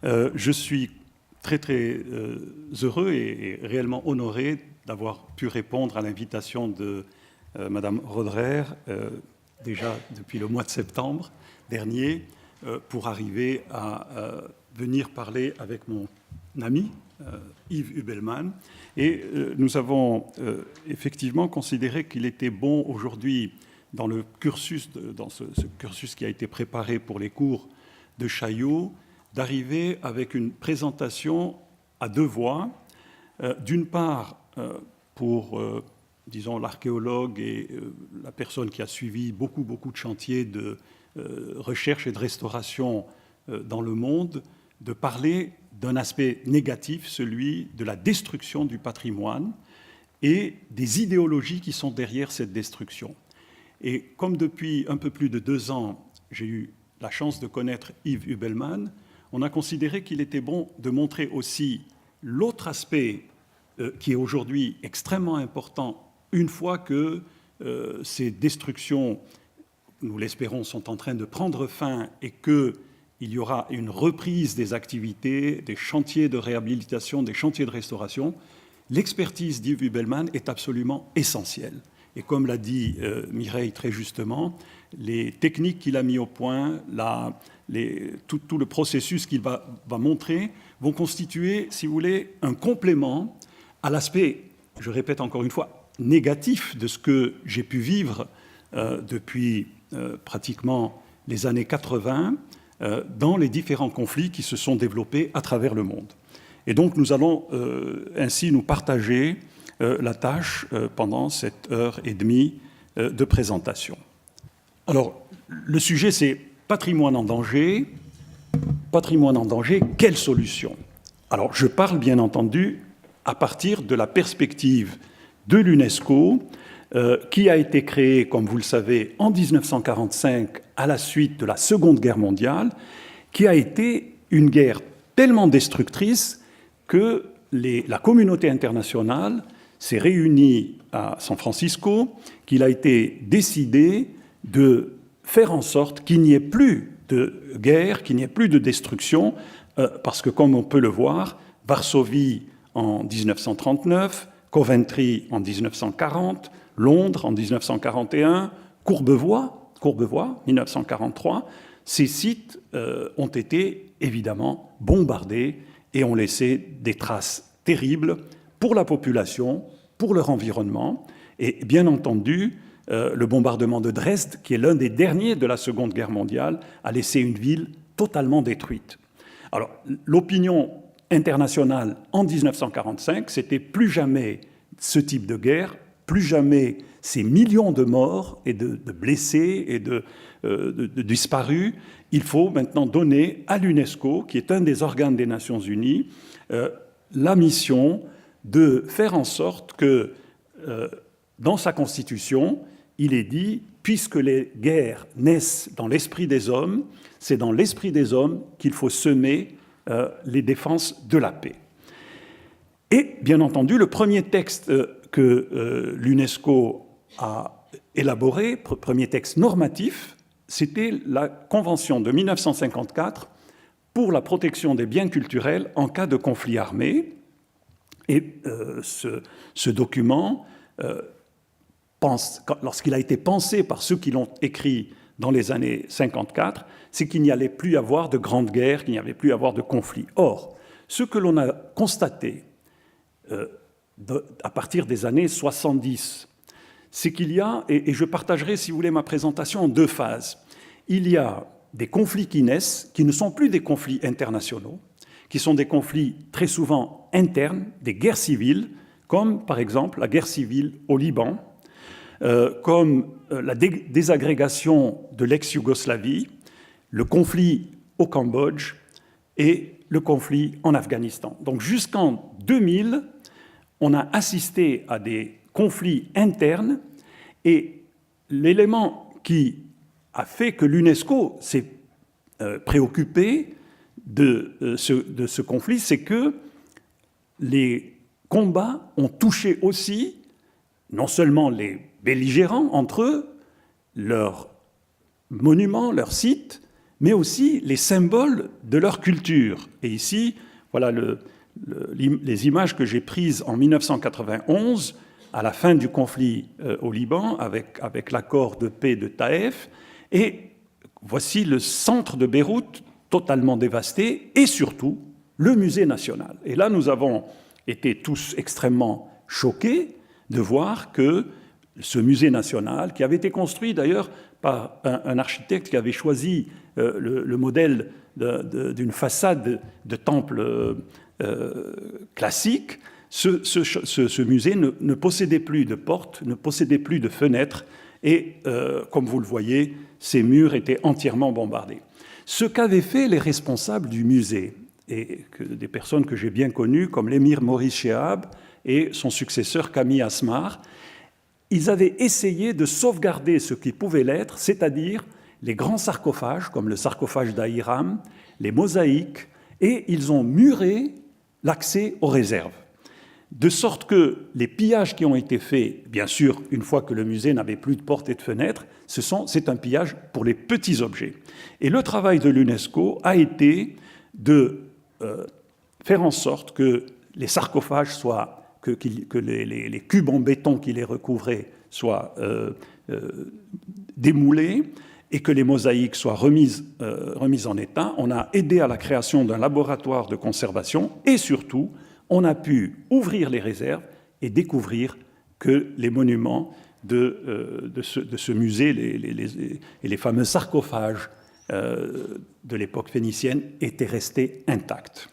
Je suis très heureux et réellement honoré d'avoir pu répondre à l'invitation de Madame Roderer, déjà depuis le mois de septembre dernier, pour arriver à venir parler avec mon ami Yves Hubelmann. Et nous avons effectivement considéré qu'il était bon aujourd'hui, dans le cursus, dans ce cursus qui a été préparé pour les cours de Chaillot, d'arriver avec une présentation à deux voix. D'une part, pour, disons, l'archéologue et la personne qui a suivi beaucoup de chantiers de recherche et de restauration dans le monde, de parler d'un aspect négatif, celui de la destruction du patrimoine et des idéologies qui sont derrière cette destruction. Et comme depuis un peu plus de 2 ans, j'ai eu la chance de connaître Yves Hubelmann, on a considéré qu'il était bon de montrer aussi l'autre aspect qui est aujourd'hui extrêmement important, une fois que ces destructions, nous l'espérons, sont en train de prendre fin et qu'il y aura une reprise des activités, des chantiers de réhabilitation, des chantiers de restauration. L'expertise d'Yves Hubelmann est absolument essentielle. Et comme l'a dit Mireille très justement, les techniques qu'il a mis au point, tout le processus qu'il va montrer, vont constituer, si vous voulez, un complément à l'aspect, je répète encore une fois, négatif de ce que j'ai pu vivre depuis pratiquement les années 80 dans les différents conflits qui se sont développés à travers le monde. Et donc nous allons ainsi nous partager la tâche pendant cette heure et demie de présentation. Alors, le sujet, c'est patrimoine en danger. Patrimoine en danger, quelle solution? Alors, je parle bien entendu à partir de la perspective de l'UNESCO, qui a été créée, comme vous le savez, en 1945, à la suite de la Seconde Guerre mondiale, qui a été une guerre tellement destructrice que la communauté internationale s'est réunie à San Francisco, qu'il a été décidé de faire en sorte qu'il n'y ait plus de guerre, qu'il n'y ait plus de destruction, parce que, comme on peut le voir, Varsovie en 1939, Coventry en 1940, Londres en 1941, Courbevoie 1943, ces sites ont été évidemment bombardés et ont laissé des traces terribles pour la population, pour leur environnement. Et bien entendu, le bombardement de Dresde, qui est l'un des derniers de la Seconde Guerre mondiale, a laissé une ville totalement détruite. Alors, l'opinion internationale en 1945, c'était plus jamais ce type de guerre, plus jamais ces millions de morts et de blessés et de disparus. Il faut maintenant donner à l'UNESCO, qui est un des organes des Nations Unies, la mission de faire en sorte que, dans sa constitution, il est dit, puisque les guerres naissent dans l'esprit des hommes, c'est dans l'esprit des hommes qu'il faut semer les défenses de la paix. Et, bien entendu, le premier texte que l'UNESCO a élaboré, premier texte normatif, c'était la Convention de 1954 pour la protection des biens culturels en cas de conflit armé. Et ce document, lorsqu'il a été pensé par ceux qui l'ont écrit dans les années 54, c'est qu'il n'y allait plus y avoir de grandes guerres, qu'il n'y avait plus y avoir de conflits. Or, ce que l'on a constaté à partir des années 70, c'est qu'il y a, et je partagerai, si vous voulez, ma présentation en 2 phases. Il y a des conflits qui naissent, qui ne sont plus des conflits internationaux, qui sont des conflits très souvent internes, des guerres civiles, comme par exemple la guerre civile au Liban, comme la désagrégation de l'ex-Yougoslavie, le conflit au Cambodge et le conflit en Afghanistan. Donc jusqu'en 2000, on a assisté à des conflits internes et l'élément qui a fait que l'UNESCO s'est préoccupé de ce conflit, c'est que les combats ont touché aussi non seulement les belligérants entre eux, leurs monuments, leurs sites, mais aussi les symboles de leur culture. Et ici, voilà les images que j'ai prises en 1991, à la fin du conflit au Liban, avec l'accord de paix de Taïf. Et voici le centre de Beyrouth totalement dévasté, et surtout le musée national. Et là, nous avons été tous extrêmement choqués de voir que ce musée national, qui avait été construit d'ailleurs par un architecte qui avait choisi le modèle d'une façade de temple classique, ce musée ne possédait plus de portes, ne possédait plus de fenêtres, et comme vous le voyez, ces murs étaient entièrement bombardés. Ce qu'avaient fait les responsables du musée, et des personnes que j'ai bien connues, comme l'émir Maurice Chehab et son successeur Camille Asmar, ils avaient essayé de sauvegarder ce qui pouvait l'être, c'est-à-dire les grands sarcophages, comme le sarcophage d'Ahiram, les mosaïques, et ils ont muré l'accès aux réserves. De sorte que les pillages qui ont été faits, bien sûr, une fois que le musée n'avait plus de portes et de fenêtres, c'est un pillage pour les petits objets. Et le travail de l'UNESCO a été de faire en sorte que les sarcophages soient, que les cubes en béton qui les recouvraient soient démoulés et que les mosaïques soient remises en état. On a aidé à la création d'un laboratoire de conservation et surtout, on a pu ouvrir les réserves et découvrir que les monuments de ce musée, les fameux sarcophages de l'époque phénicienne, étaient restés intacts.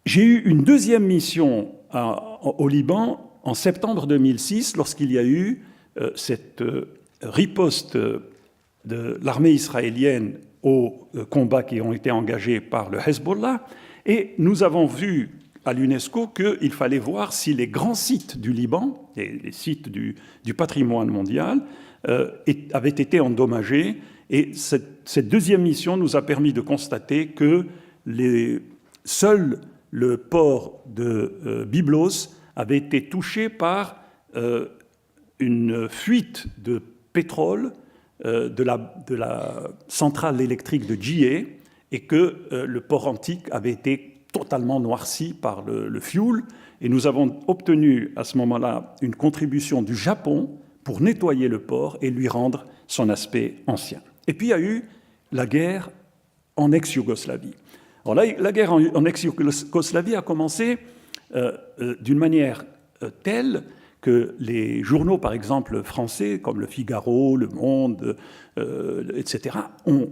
J'ai eu une deuxième mission au Liban en septembre 2006, lorsqu'il y a eu cette riposte de l'armée israélienne aux combats qui ont été engagés par le Hezbollah. Et nous avons vu à l'UNESCO qu'il fallait voir si les grands sites du Liban, les sites du patrimoine mondial, avaient été endommagés. Et cette deuxième mission nous a permis de constater que seul le port de Byblos avait été touché par une fuite de pétrole de la centrale électrique de GA, et que le port antique avait été totalement noirci par le fioul. Et nous avons obtenu à ce moment-là une contribution du Japon pour nettoyer le port et lui rendre son aspect ancien. Et puis il y a eu la guerre en ex-Yougoslavie. Alors là, la guerre en ex-Yougoslavie a commencé d'une manière telle que les journaux, par exemple français, comme Le Figaro, Le Monde, etc., ont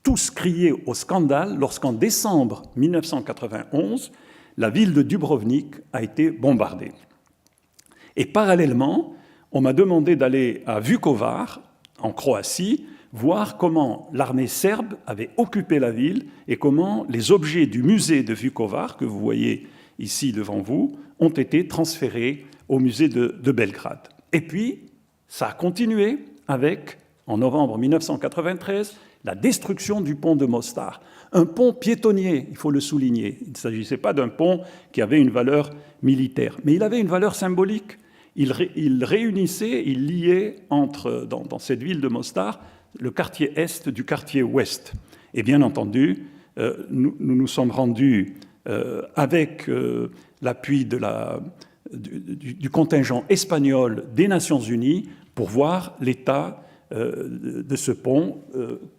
tous crié au scandale lorsqu'en décembre 1991, la ville de Dubrovnik a été bombardée. Et parallèlement, on m'a demandé d'aller à Vukovar, en Croatie, voir comment l'armée serbe avait occupé la ville et comment les objets du musée de Vukovar, que vous voyez ici devant vous, ont été transférés au musée de Belgrade. Et puis, ça a continué avec, en novembre 1993, la destruction du pont de Mostar. Un pont piétonnier, il faut le souligner. Il ne s'agissait pas d'un pont qui avait une valeur militaire, mais il avait une valeur symbolique. Il réunissait, il liait dans cette ville de Mostar le quartier est du quartier ouest. Et bien entendu, nous nous sommes rendus avec l'appui du contingent espagnol des Nations Unies pour voir l'état de ce pont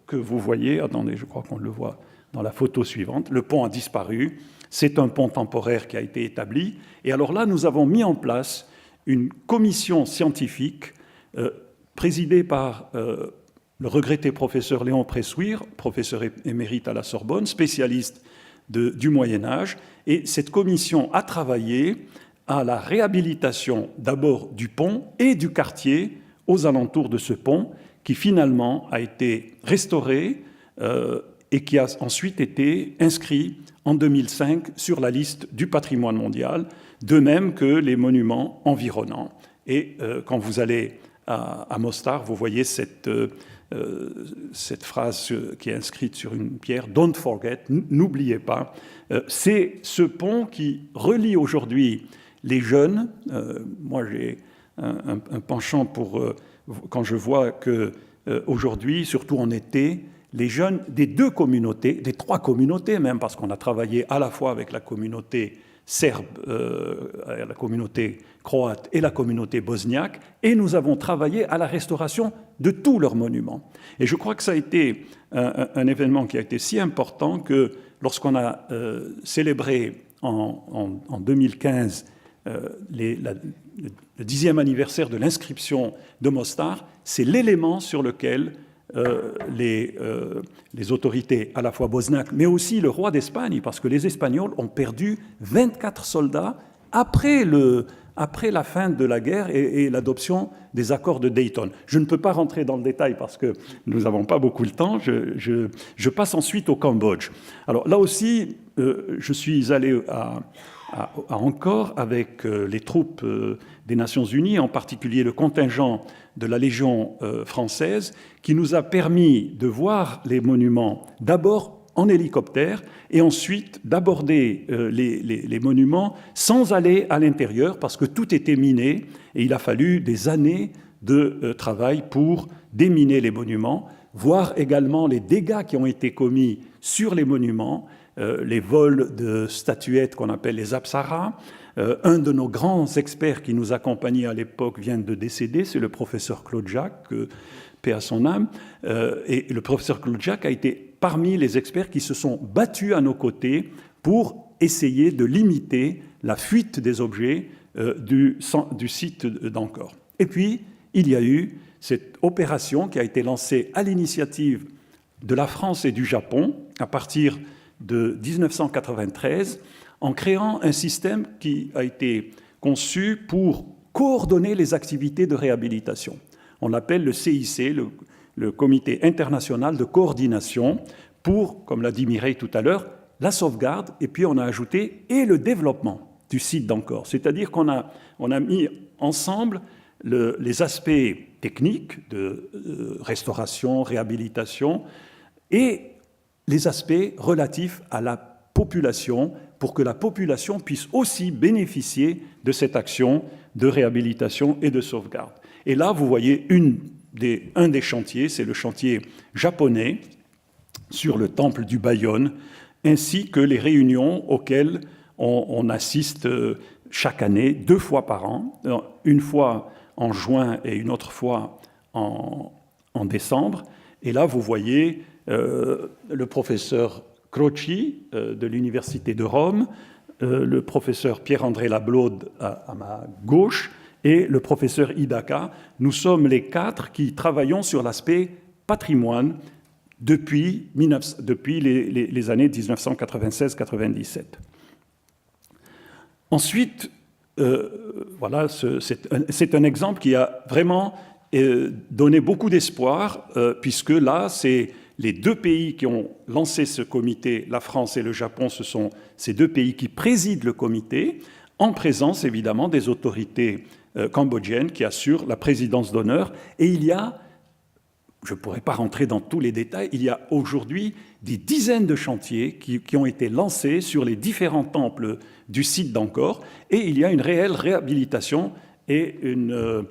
que vous voyez. Attendez, je crois qu'on le voit dans la photo suivante. Le pont a disparu. C'est un pont temporaire qui a été établi. Et alors là, nous avons mis en place une commission scientifique présidée par le regretté professeur Léon Pressuire, professeur émérite à la Sorbonne, spécialiste du Moyen-Âge. Et cette commission a travaillé à la réhabilitation d'abord du pont et du quartier aux alentours de ce pont, qui finalement a été restauré et qui a ensuite été inscrit en 2005 sur la liste du patrimoine mondial, de même que les monuments environnants. Et quand vous allez à Mostar, vous voyez cette phrase qui est inscrite sur une pierre, « Don't forget », n'oubliez pas. C'est ce pont qui relie aujourd'hui les jeunes. Moi, j'ai un penchant pour, quand je vois que aujourd'hui, surtout en été, les jeunes des deux communautés, des trois communautés même, parce qu'on a travaillé à la fois avec la communauté serbe, la communauté croate et la communauté bosniaque, et nous avons travaillé à la restauration de tous leurs monuments. Et je crois que ça a été un événement qui a été si important que lorsqu'on a célébré en 2015 le 10e anniversaire de l'inscription de Mostar, c'est l'élément sur lequel les autorités, à la fois bosniaques, mais aussi le roi d'Espagne, parce que les Espagnols ont perdu 24 soldats après la fin de la guerre et l'adoption des accords de Dayton. Je ne peux pas rentrer dans le détail parce que nous n'avons pas beaucoup de temps. Je passe ensuite au Cambodge. Alors là aussi, je suis allé à Angkor avec les troupes des Nations Unies, en particulier le contingent de la Légion française, qui nous a permis de voir les monuments d'abord en hélicoptère et ensuite d'aborder les monuments sans aller à l'intérieur parce que tout était miné et il a fallu des années de travail pour déminer les monuments, voir également les dégâts qui ont été commis sur les monuments, les vols de statuettes qu'on appelle les apsaras. Un de nos grands experts qui nous accompagnait à l'époque vient de décéder, c'est le professeur Claude Jacques, paix à son âme. Et le professeur Claude Jacques a été parmi les experts qui se sont battus à nos côtés pour essayer de limiter la fuite des objets du site d'Angkor. Et puis, il y a eu cette opération qui a été lancée à l'initiative de la France et du Japon à partir de 1993, en créant un système qui a été conçu pour coordonner les activités de réhabilitation. On l'appelle le CIC, le Comité international de coordination, pour, comme l'a dit Mireille tout à l'heure, la sauvegarde, et puis on a ajouté et le développement du site d'Angkor. C'est-à-dire qu'on a mis ensemble les aspects techniques de restauration, réhabilitation, et les aspects relatifs à la population, pour que la population puisse aussi bénéficier de cette action de réhabilitation et de sauvegarde. Et là, vous voyez un des chantiers, c'est le chantier japonais sur le temple du Bayonne, ainsi que les réunions auxquelles on assiste chaque année, 2 fois par an, une fois en juin et une autre fois en décembre. Et là, vous voyez le professeur Croci de l'Université de Rome, le professeur Pierre-André Lablaude à ma gauche et le professeur Hidaka. Nous sommes les 4 qui travaillons sur l'aspect patrimoine depuis les années 1996-97. Ensuite, voilà, c'est un exemple qui a vraiment donné beaucoup d'espoir, puisque là, c'est les 2 pays qui ont lancé ce comité, la France et le Japon, ce sont ces 2 pays qui président le comité, en présence évidemment des autorités cambodgiennes qui assurent la présidence d'honneur. Et il y a, je ne pourrais pas rentrer dans tous les détails, il y a aujourd'hui des dizaines de chantiers qui ont été lancés sur les différents temples du site d'Angkor, et il y a une réelle réhabilitation et une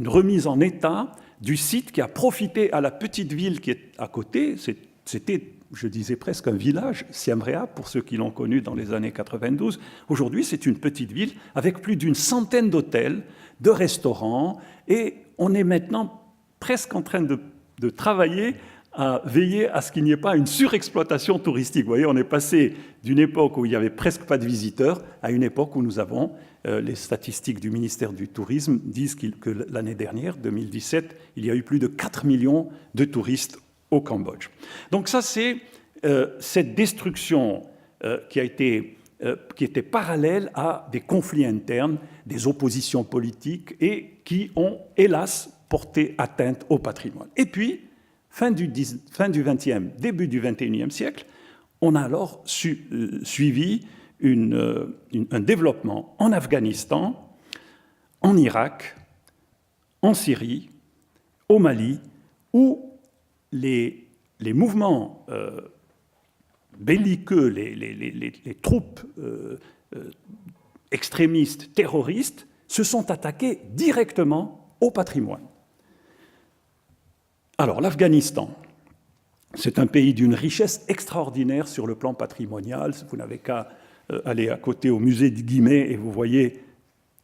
remise en état du site qui a profité à la petite ville qui est à côté. C'était, je disais presque un village, Siem Reap, pour ceux qui l'ont connu dans les années 92. Aujourd'hui, c'est une petite ville avec plus d'une centaine d'hôtels, de restaurants, et on est maintenant presque en train de travailler à veiller à ce qu'il n'y ait pas une surexploitation touristique. Vous voyez, on est passé d'une époque où il n'y avait presque pas de visiteurs à une époque où nous avons, les statistiques du ministère du Tourisme disent que l'année dernière, 2017, il y a eu plus de 4 millions de touristes au Cambodge. Donc ça, c'est cette destruction qui était parallèle à des conflits internes, des oppositions politiques et qui ont, hélas, porté atteinte au patrimoine. Et puis, fin du XXe, début du XXIe siècle, on a alors suivi un développement en Afghanistan, en Irak, en Syrie, au Mali, où les mouvements belliqueux, les troupes extrémistes, terroristes, se sont attaqués directement au patrimoine. Alors, l'Afghanistan, c'est un pays d'une richesse extraordinaire sur le plan patrimonial. Vous n'avez qu'à aller à côté au musée de Guimet et vous voyez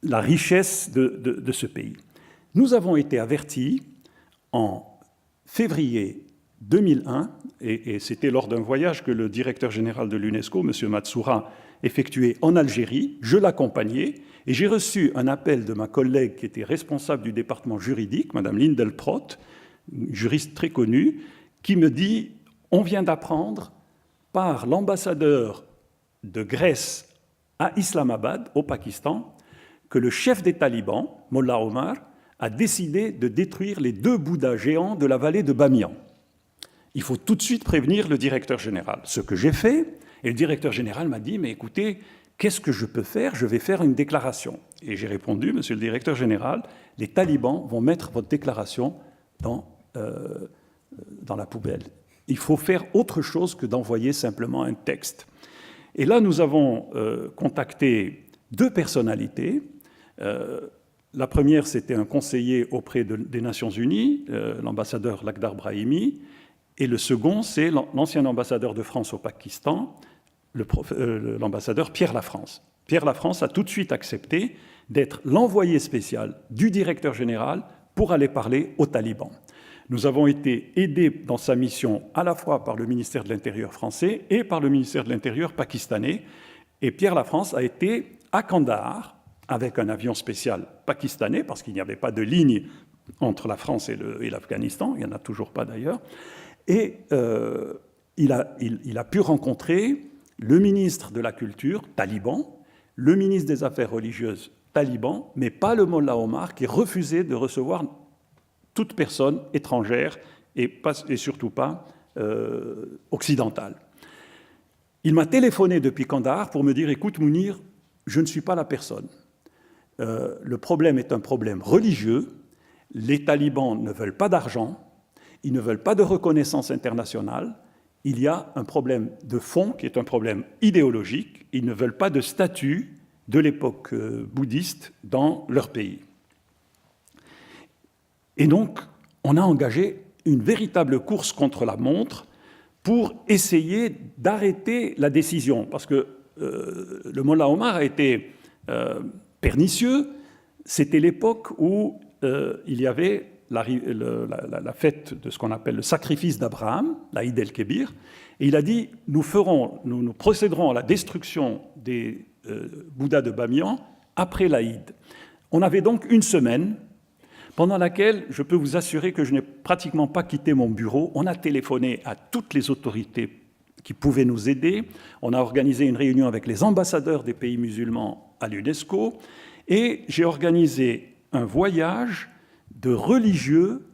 la richesse de ce pays. Nous avons été avertis en février 2001, et c'était lors d'un voyage que le directeur général de l'UNESCO, M. Matsoura, effectuait en Algérie. Je l'accompagnais et j'ai reçu un appel de ma collègue qui était responsable du département juridique, Mme Lindeltrott, une juriste très connue, qui me dit « On vient d'apprendre par l'ambassadeur de Grèce à Islamabad, au Pakistan, que le chef des talibans, Mollah Omar, a décidé de détruire les 2 Bouddhas géants de la vallée de Bamiyan. Il faut tout de suite prévenir le directeur général. » Ce que j'ai fait, et le directeur général m'a dit « Mais écoutez, qu'est-ce que je peux faire? Je vais faire une déclaration. » Et j'ai répondu « Monsieur le directeur général, les talibans vont mettre votre déclaration dans la poubelle. Il faut faire autre chose que d'envoyer simplement un texte. » Et là, nous avons contacté 2 personnalités. La première, c'était un conseiller auprès des Nations Unies, l'ambassadeur Lakhdar Brahimi, et le second, c'est l'ancien ambassadeur de France au Pakistan, l'ambassadeur Pierre Lafrance. Pierre Lafrance a tout de suite accepté d'être l'envoyé spécial du directeur général pour aller parler aux talibans. Nous avons été aidés dans sa mission à la fois par le ministère de l'Intérieur français et par le ministère de l'Intérieur pakistanais. Et Pierre Lafrance a été à Kandahar avec un avion spécial pakistanais, parce qu'il n'y avait pas de ligne entre la France et l'Afghanistan, il n'y en a toujours pas d'ailleurs. Et il a pu rencontrer le ministre de la Culture, taliban, le ministre des Affaires religieuses, taliban, mais pas le Mollah Omar, qui refusait de recevoir toute personne étrangère et surtout pas occidentale. Il m'a téléphoné depuis Kandahar pour me dire « Écoute Mounir, je ne suis pas la personne. Le problème est un problème religieux. Les talibans ne veulent pas d'argent. Ils ne veulent pas de reconnaissance internationale. Il y a un problème de fond qui est un problème idéologique. Ils ne veulent pas de statut de l'époque bouddhiste dans leur pays. » Et donc, on a engagé une véritable course contre la montre pour essayer d'arrêter la décision. Parce que le Mollah Omar a été pernicieux. C'était l'époque où il y avait la fête de ce qu'on appelle le sacrifice d'Abraham, l'Aïd el-Kébir, et il a dit nous procéderons à la destruction des Bouddhas de Bamiyan après l'Aïd. On avait donc une semaine pendant laquelle je peux vous assurer que je n'ai pratiquement pas quitté mon bureau. On a téléphoné à toutes les autorités qui pouvaient nous aider. On a organisé une réunion avec les ambassadeurs des pays musulmans à l'UNESCO et j'ai organisé un voyage de religieux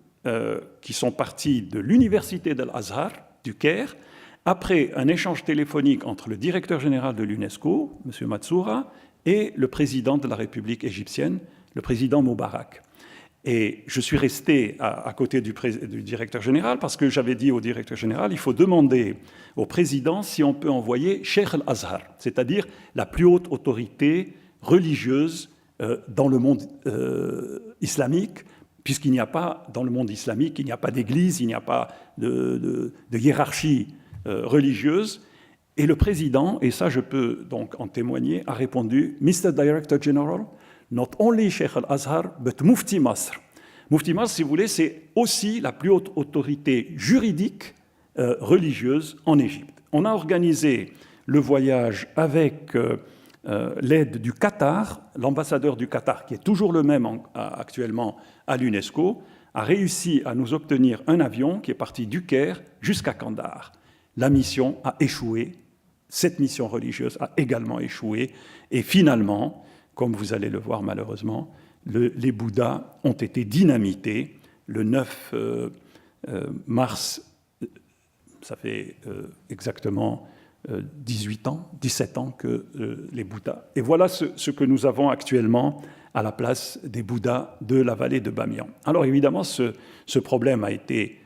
qui sont partis de l'université d'Al-Azhar, du Caire, après un échange téléphonique entre le directeur général de l'UNESCO, M. Matsoura, et le président de la République égyptienne, le président Moubarak. Et je suis resté à côté du directeur général parce que j'avais dit au directeur général il faut demander au président si on peut envoyer Cheikh Al-Azhar, c'est-à-dire la plus haute autorité religieuse dans le monde islamique, puisqu'il n'y a pas, dans le monde islamique, il n'y a pas d'église, il n'y a pas de hiérarchie religieuse. Et le président, et ça je peux donc en témoigner, a répondu « Mr. Director General, not only Sheikh Al-Azhar, but Mufti Masr ». Mufti Masr, si vous voulez, c'est aussi la plus haute autorité juridique religieuse en Égypte. On a organisé le voyage avec l'aide du Qatar. L'ambassadeur du Qatar, qui est toujours le même actuellement à l'UNESCO, a réussi à nous obtenir un avion qui est parti du Caire jusqu'à Kandahar. La mission a échoué, cette mission religieuse a également échoué, et finalement, comme vous allez le voir malheureusement, les Bouddhas ont été dynamités le 9 mars, ça fait exactement 17 ans que les Bouddhas. Et voilà ce que nous avons actuellement à la place des Bouddhas de la vallée de Bamiyan. Alors évidemment, ce problème a été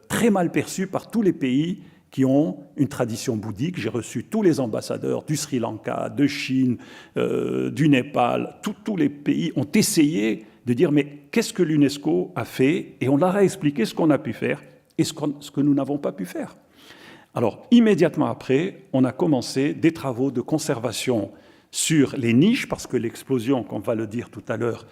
très mal perçu par tous les pays qui ont une tradition bouddhique. J'ai reçu tous les ambassadeurs du Sri Lanka, de Chine, du Népal. Tous les pays ont essayé de dire mais qu'est-ce que l'UNESCO a fait, et on leur a expliqué ce qu'on a pu faire et ce que nous n'avons pas pu faire. Alors, immédiatement après, on a commencé des travaux de conservation sur les niches, parce que l'explosion, comme va le dire tout à l'heure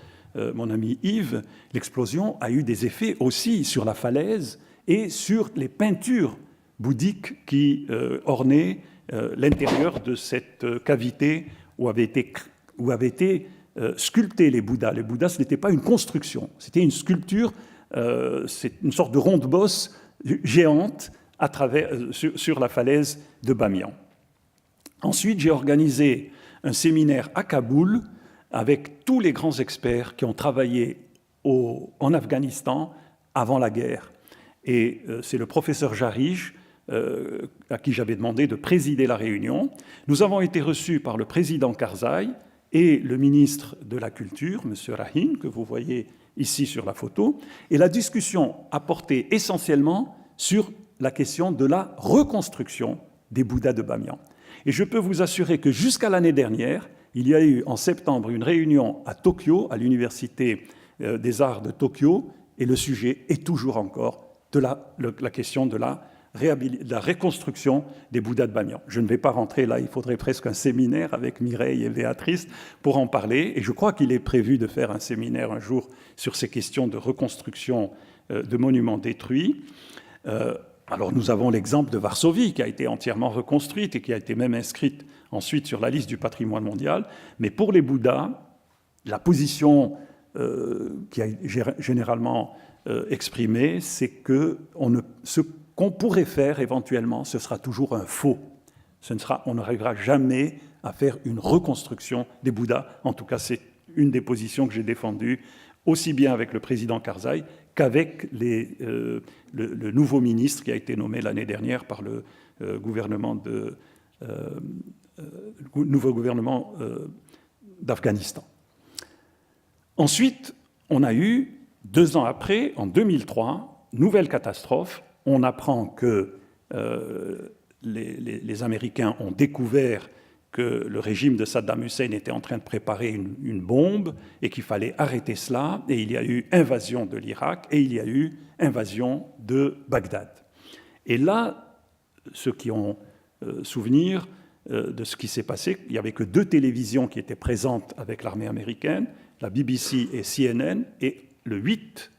mon ami Yves, l'explosion a eu des effets aussi sur la falaise et sur les peintures bouddhiques qui ornaient l'intérieur de cette cavité où avaient été sculptés les Bouddhas. Les Bouddhas, ce n'était pas une construction, c'était une sculpture, c'est une sorte de ronde-bosse géante sur la falaise de Bamiyan. Ensuite, j'ai organisé un séminaire à Kaboul avec tous les grands experts qui ont travaillé en Afghanistan avant la guerre. Et c'est le professeur Jarij, à qui j'avais demandé de présider la réunion. Nous avons été reçus par le président Karzai et le ministre de la Culture, M. Rahim, que vous voyez ici sur la photo. Et la discussion a porté essentiellement sur la question de la reconstruction des Bouddhas de Bamiyan. Et je peux vous assurer que jusqu'à l'année dernière, il y a eu en septembre une réunion à Tokyo, à l'Université des Arts de Tokyo, et le sujet est toujours encore de la question de la reconstruction des Bouddhas de Bamiyan. Je ne vais pas rentrer là, il faudrait presque un séminaire avec Mireille et Béatrice pour en parler, et je crois qu'il est prévu de faire un séminaire un jour sur ces questions de reconstruction de monuments détruits. Alors nous avons l'exemple de Varsovie qui a été entièrement reconstruite et qui a été même inscrite ensuite sur la liste du patrimoine mondial. Mais pour les Bouddhas, la position qui est généralement exprimée, c'est que ce qu'on pourrait faire éventuellement, ce sera toujours un faux. On n'arrivera jamais à faire une reconstruction des Bouddhas. En tout cas, c'est une des positions que j'ai défendues, aussi bien avec le président Karzai qu'avec le nouveau ministre qui a été nommé l'année dernière par le nouveau gouvernement d'Afghanistan. Ensuite, on a eu, 2 ans après, en 2003, nouvelle catastrophe. On apprend que les Américains ont découvert que le régime de Saddam Hussein était en train de préparer une bombe et qu'il fallait arrêter cela. Et il y a eu invasion de l'Irak et il y a eu invasion de Bagdad. Et là, ceux qui ont souvenir de ce qui s'est passé, il n'y avait que 2 télévisions qui étaient présentes avec l'armée américaine, la BBC et CNN, et le 8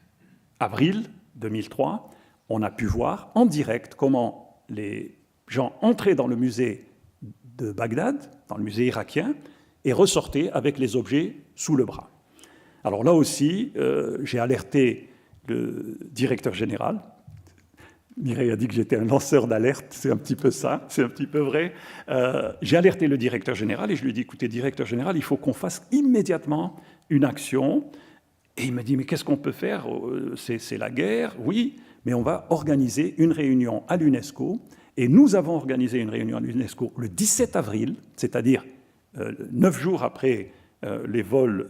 avril 2003, on a pu voir en direct comment les gens entraient dans le musée de Bagdad, dans le musée irakien, et ressortaient avec les objets sous le bras. Alors là aussi, j'ai alerté le directeur général. Mireille a dit que j'étais un lanceur d'alerte, c'est un petit peu ça, c'est un petit peu vrai. J'ai alerté le directeur général et je lui ai dit, écoutez, directeur général, il faut qu'on fasse immédiatement une action. Et il m'a dit, mais qu'est-ce qu'on peut faire? C'est la guerre, oui, mais on va organiser une réunion à l'UNESCO. Et nous avons organisé une réunion à l'UNESCO le 17 avril, c'est-à-dire 9 jours après le vol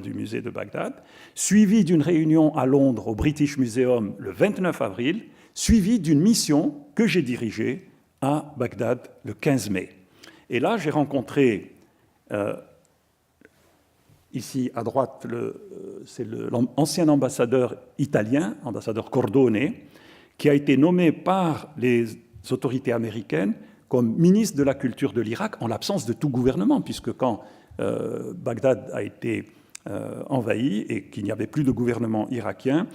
du musée de Bagdad, suivi d'une réunion à Londres au British Museum le 29 avril, suivi d'une mission que j'ai dirigée à Bagdad le 15 mai. Et là, j'ai rencontré, ici à droite, c'est l'ancien ambassadeur italien, ambassadeur Cordone, qui a été nommé par les autorités américaines comme ministre de la culture de l'Irak en l'absence de tout gouvernement, puisque quand Bagdad a été envahi et qu'il n'y avait plus de gouvernement irakien,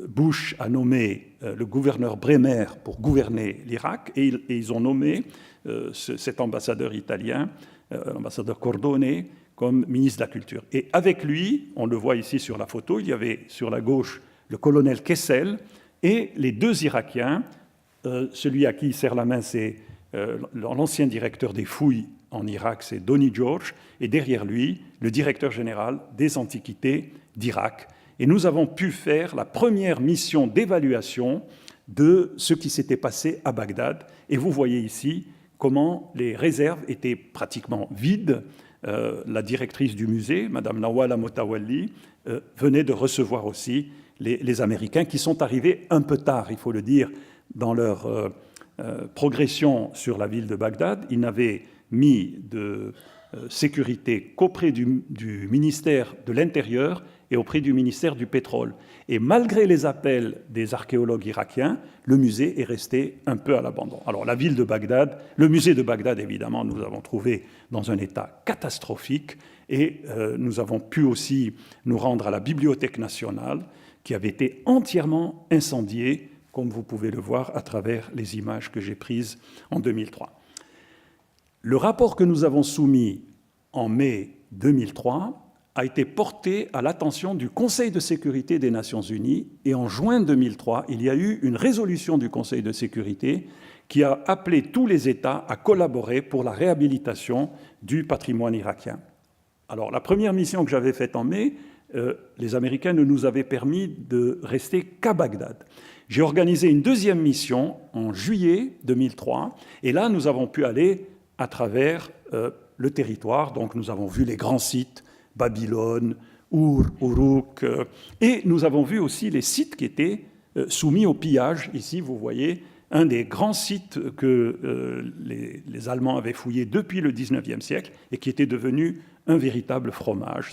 Bush a nommé le gouverneur Bremer pour gouverner l'Irak et ils ont nommé cet ambassadeur italien, l'ambassadeur Cordone, comme ministre de la Culture. Et avec lui, on le voit ici sur la photo, il y avait sur la gauche le colonel Kessel et les 2 Irakiens. Celui à qui il serre la main, c'est l'ancien directeur des fouilles en Irak, c'est Donny George, et derrière lui, le directeur général des Antiquités d'Irak. Et nous avons pu faire la première mission d'évaluation de ce qui s'était passé à Bagdad. Et vous voyez ici comment les réserves étaient pratiquement vides. La directrice du musée, Mme Nawala Motawalli, venait de recevoir aussi les Américains qui sont arrivés un peu tard, il faut le dire, dans leur progression sur la ville de Bagdad. Ils n'avaient mis sécurité qu'auprès du ministère de l'Intérieur et auprès du ministère du Pétrole. Et malgré les appels des archéologues irakiens, le musée est resté un peu à l'abandon. Alors la ville de Bagdad, le musée de Bagdad, évidemment, nous avons trouvé dans un état catastrophique et nous avons pu aussi nous rendre à la Bibliothèque nationale qui avait été entièrement incendiée, comme vous pouvez le voir à travers les images que j'ai prises en 2003. Le rapport que nous avons soumis en mai 2003 a été porté à l'attention du Conseil de sécurité des Nations Unies et en juin 2003, il y a eu une résolution du Conseil de sécurité qui a appelé tous les États à collaborer pour la réhabilitation du patrimoine irakien. Alors, la première mission que j'avais faite en mai, les Américains ne nous avaient permis de rester qu'à Bagdad. J'ai organisé une deuxième mission en juillet 2003 et là, nous avons pu aller à travers le territoire. Donc, nous avons vu les grands sites, Babylone, Our, Uruk, et nous avons vu aussi les sites qui étaient soumis au pillage. Ici, vous voyez un des grands sites que les Allemands avaient fouillés depuis le XIXe siècle et qui était devenu un véritable fromage.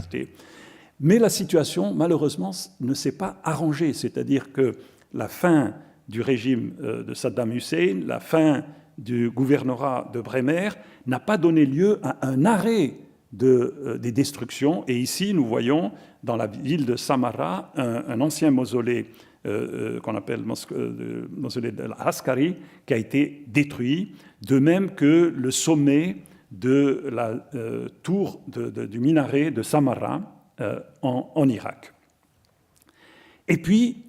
Mais la situation, malheureusement, ne s'est pas arrangée. C'est-à-dire que la fin du régime de Saddam Hussein, la fin du gouvernorat de Bremer n'a pas donné lieu à un arrêt des destructions. Et ici, nous voyons dans la ville de Samarra un ancien mausolée qu'on appelle le mausolée de l'Askari qui a été détruit, de même que le sommet de la tour du minaret de Samarra en Irak. Et puis,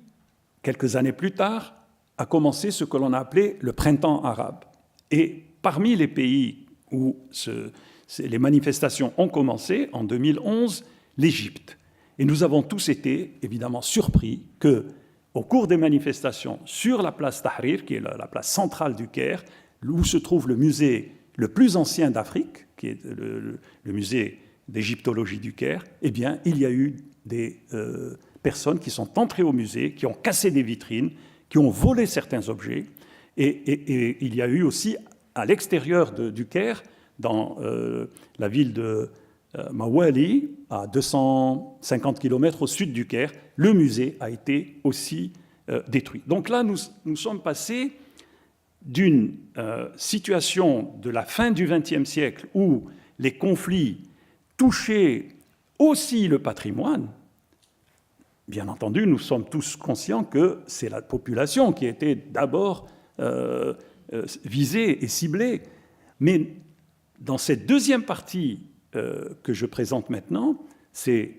quelques années plus tard, a commencé ce que l'on a appelé le printemps arabe. Et parmi les pays où les manifestations ont commencé, en 2011, l'Égypte. Et nous avons tous été évidemment surpris qu'au cours des manifestations sur la place Tahrir, qui est la place centrale du Caire, où se trouve le musée le plus ancien d'Afrique, qui est le musée d'égyptologie du Caire, eh bien, il y a eu des personnes qui sont entrées au musée, qui ont cassé des vitrines, qui ont volé certains objets. Et il y a eu aussi, à l'extérieur du Caire, dans la ville de Mawali, à 250 km au sud du Caire, le musée a été aussi détruit. Donc là, nous sommes passés d'une situation de la fin du XXe siècle où les conflits touchaient aussi le patrimoine. Bien entendu, nous sommes tous conscients que c'est la population qui a été d'abord visée et ciblée. Mais dans cette deuxième partie que je présente maintenant, c'est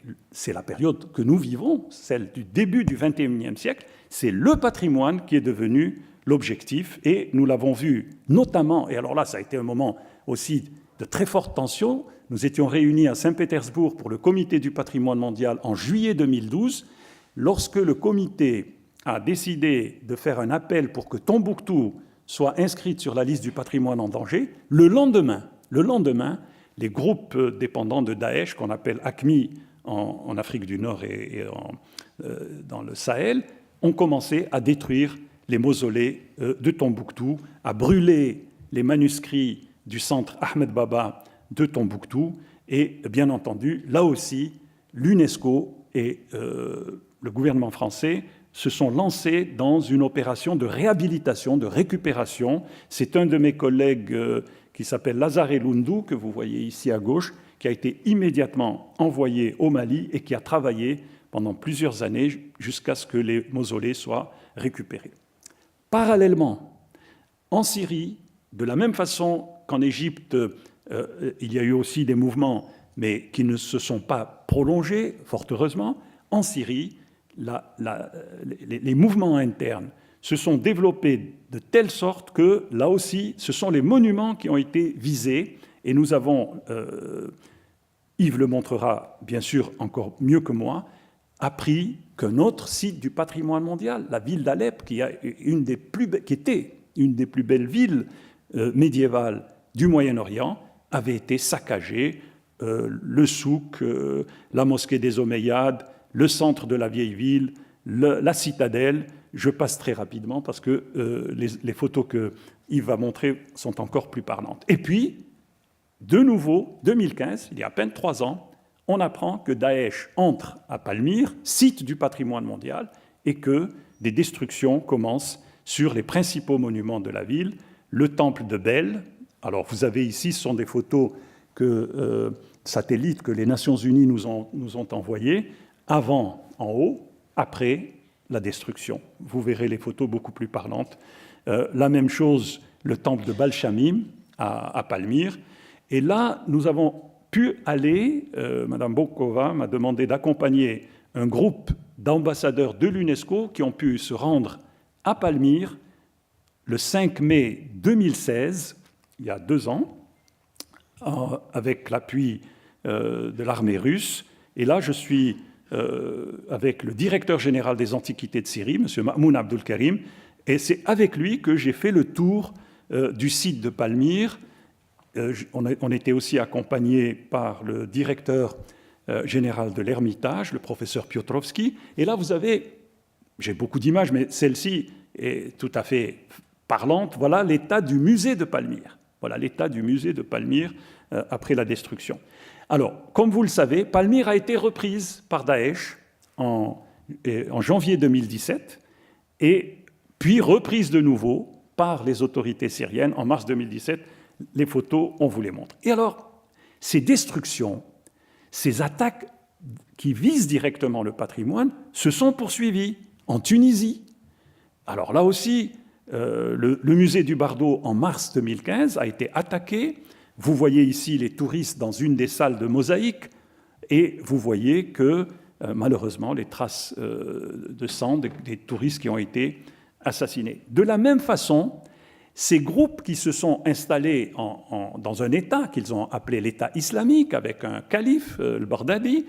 la période que nous vivons, celle du début du XXIe siècle. C'est le patrimoine qui est devenu l'objectif. Et nous l'avons vu notamment, et alors là, ça a été un moment aussi de très forte tension. Nous étions réunis à Saint-Pétersbourg pour le Comité du patrimoine mondial en juillet 2012, lorsque le comité a décidé de faire un appel pour que Tombouctou soit inscrite sur la liste du patrimoine en danger. Le lendemain, les groupes dépendants de Daesh, qu'on appelle AQMI en Afrique du Nord et dans le Sahel, ont commencé à détruire les mausolées de Tombouctou, à brûler les manuscrits du centre Ahmed Baba de Tombouctou. Et bien entendu, là aussi, l'UNESCO et le gouvernement français se sont lancés dans une opération de réhabilitation, de récupération. C'est un de mes collègues qui s'appelle Lazare Lundu, que vous voyez ici à gauche, qui a été immédiatement envoyé au Mali et qui a travaillé pendant plusieurs années jusqu'à ce que les mausolées soient récupérés. Parallèlement, en Syrie, de la même façon qu'en Égypte, il y a eu aussi des mouvements, mais qui ne se sont pas prolongés, fort heureusement. En Syrie, les mouvements internes se sont développés de telle sorte que, là aussi, ce sont les monuments qui ont été visés. Et nous avons, Yves le montrera bien sûr encore mieux que moi, appris qu'un autre site du patrimoine mondial, la ville d'Alep, qui était une des plus belles villes médiévales du Moyen-Orient, avait été saccagée. Le souk, la mosquée des Omeyyades, le centre de la vieille ville, la citadelle. Je passe très rapidement parce que les photos que Yves va montrer sont encore plus parlantes. Et puis, de nouveau, 2015, il y a à peine 3 ans, on apprend que Daesh entre à Palmyre, site du patrimoine mondial, et que des destructions commencent sur les principaux monuments de la ville, le temple de Bel. Alors vous avez ici, ce sont des photos satellites que les Nations Unies nous ont envoyées, avant en haut, après la destruction. Vous verrez les photos beaucoup plus parlantes. La même chose, le temple de Baal-Shamim à Palmyre. Et là, nous avons pu aller, Madame Bokova m'a demandé d'accompagner un groupe d'ambassadeurs de l'UNESCO qui ont pu se rendre à Palmyre le 5 mai 2016, il y a 2 ans, avec l'appui de l'armée russe. Et là, je suis avec le directeur général des Antiquités de Syrie, M. Ma'moun Abdul Karim, et c'est avec lui que j'ai fait le tour du site de Palmyre. On était aussi accompagné par le directeur général de l'Ermitage, le professeur Piotrowski. Et là, vous avez, j'ai beaucoup d'images, mais celle-ci est tout à fait parlante. Voilà l'état du musée de Palmyre. Voilà l'état du musée de Palmyre après la destruction. Alors, comme vous le savez, Palmyre a été reprise par Daesh en janvier 2017 et puis reprise de nouveau par les autorités syriennes en mars 2017. Les photos, on vous les montre. Et alors, ces destructions, ces attaques qui visent directement le patrimoine se sont poursuivies en Tunisie. Alors là aussi, le musée du Bardo, en mars 2015, a été attaqué. Vous voyez ici les touristes dans une des salles de mosaïque et vous voyez que, malheureusement, les traces de sang des touristes qui ont été assassinés. De la même façon, ces groupes qui se sont installés dans un État qu'ils ont appelé l'État islamique, avec un calife, le Baghdadi,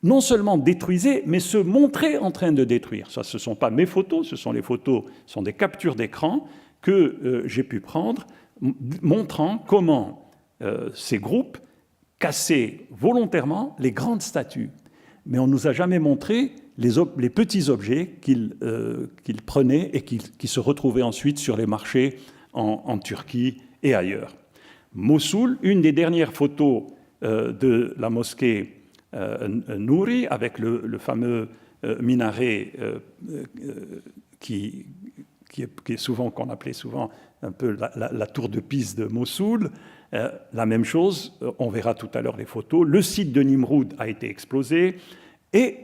non seulement détruisaient, mais se montraient en train de détruire. Ça, ce ne sont pas mes photos, ce sont des captures d'écran que j'ai pu prendre, montrant comment ces groupes cassaient volontairement les grandes statues. Mais on ne nous a jamais montré les petits objets qu'ils prenaient et qui se retrouvaient ensuite sur les marchés en Turquie et ailleurs. Mossoul, une des dernières photos de la mosquée Nouri, avec le fameux minaret qui est souvent, qu'on appelait souvent un peu la tour de Pise de Mossoul. La même chose, on verra tout à l'heure les photos. Le site de Nimroud a été explosé. Et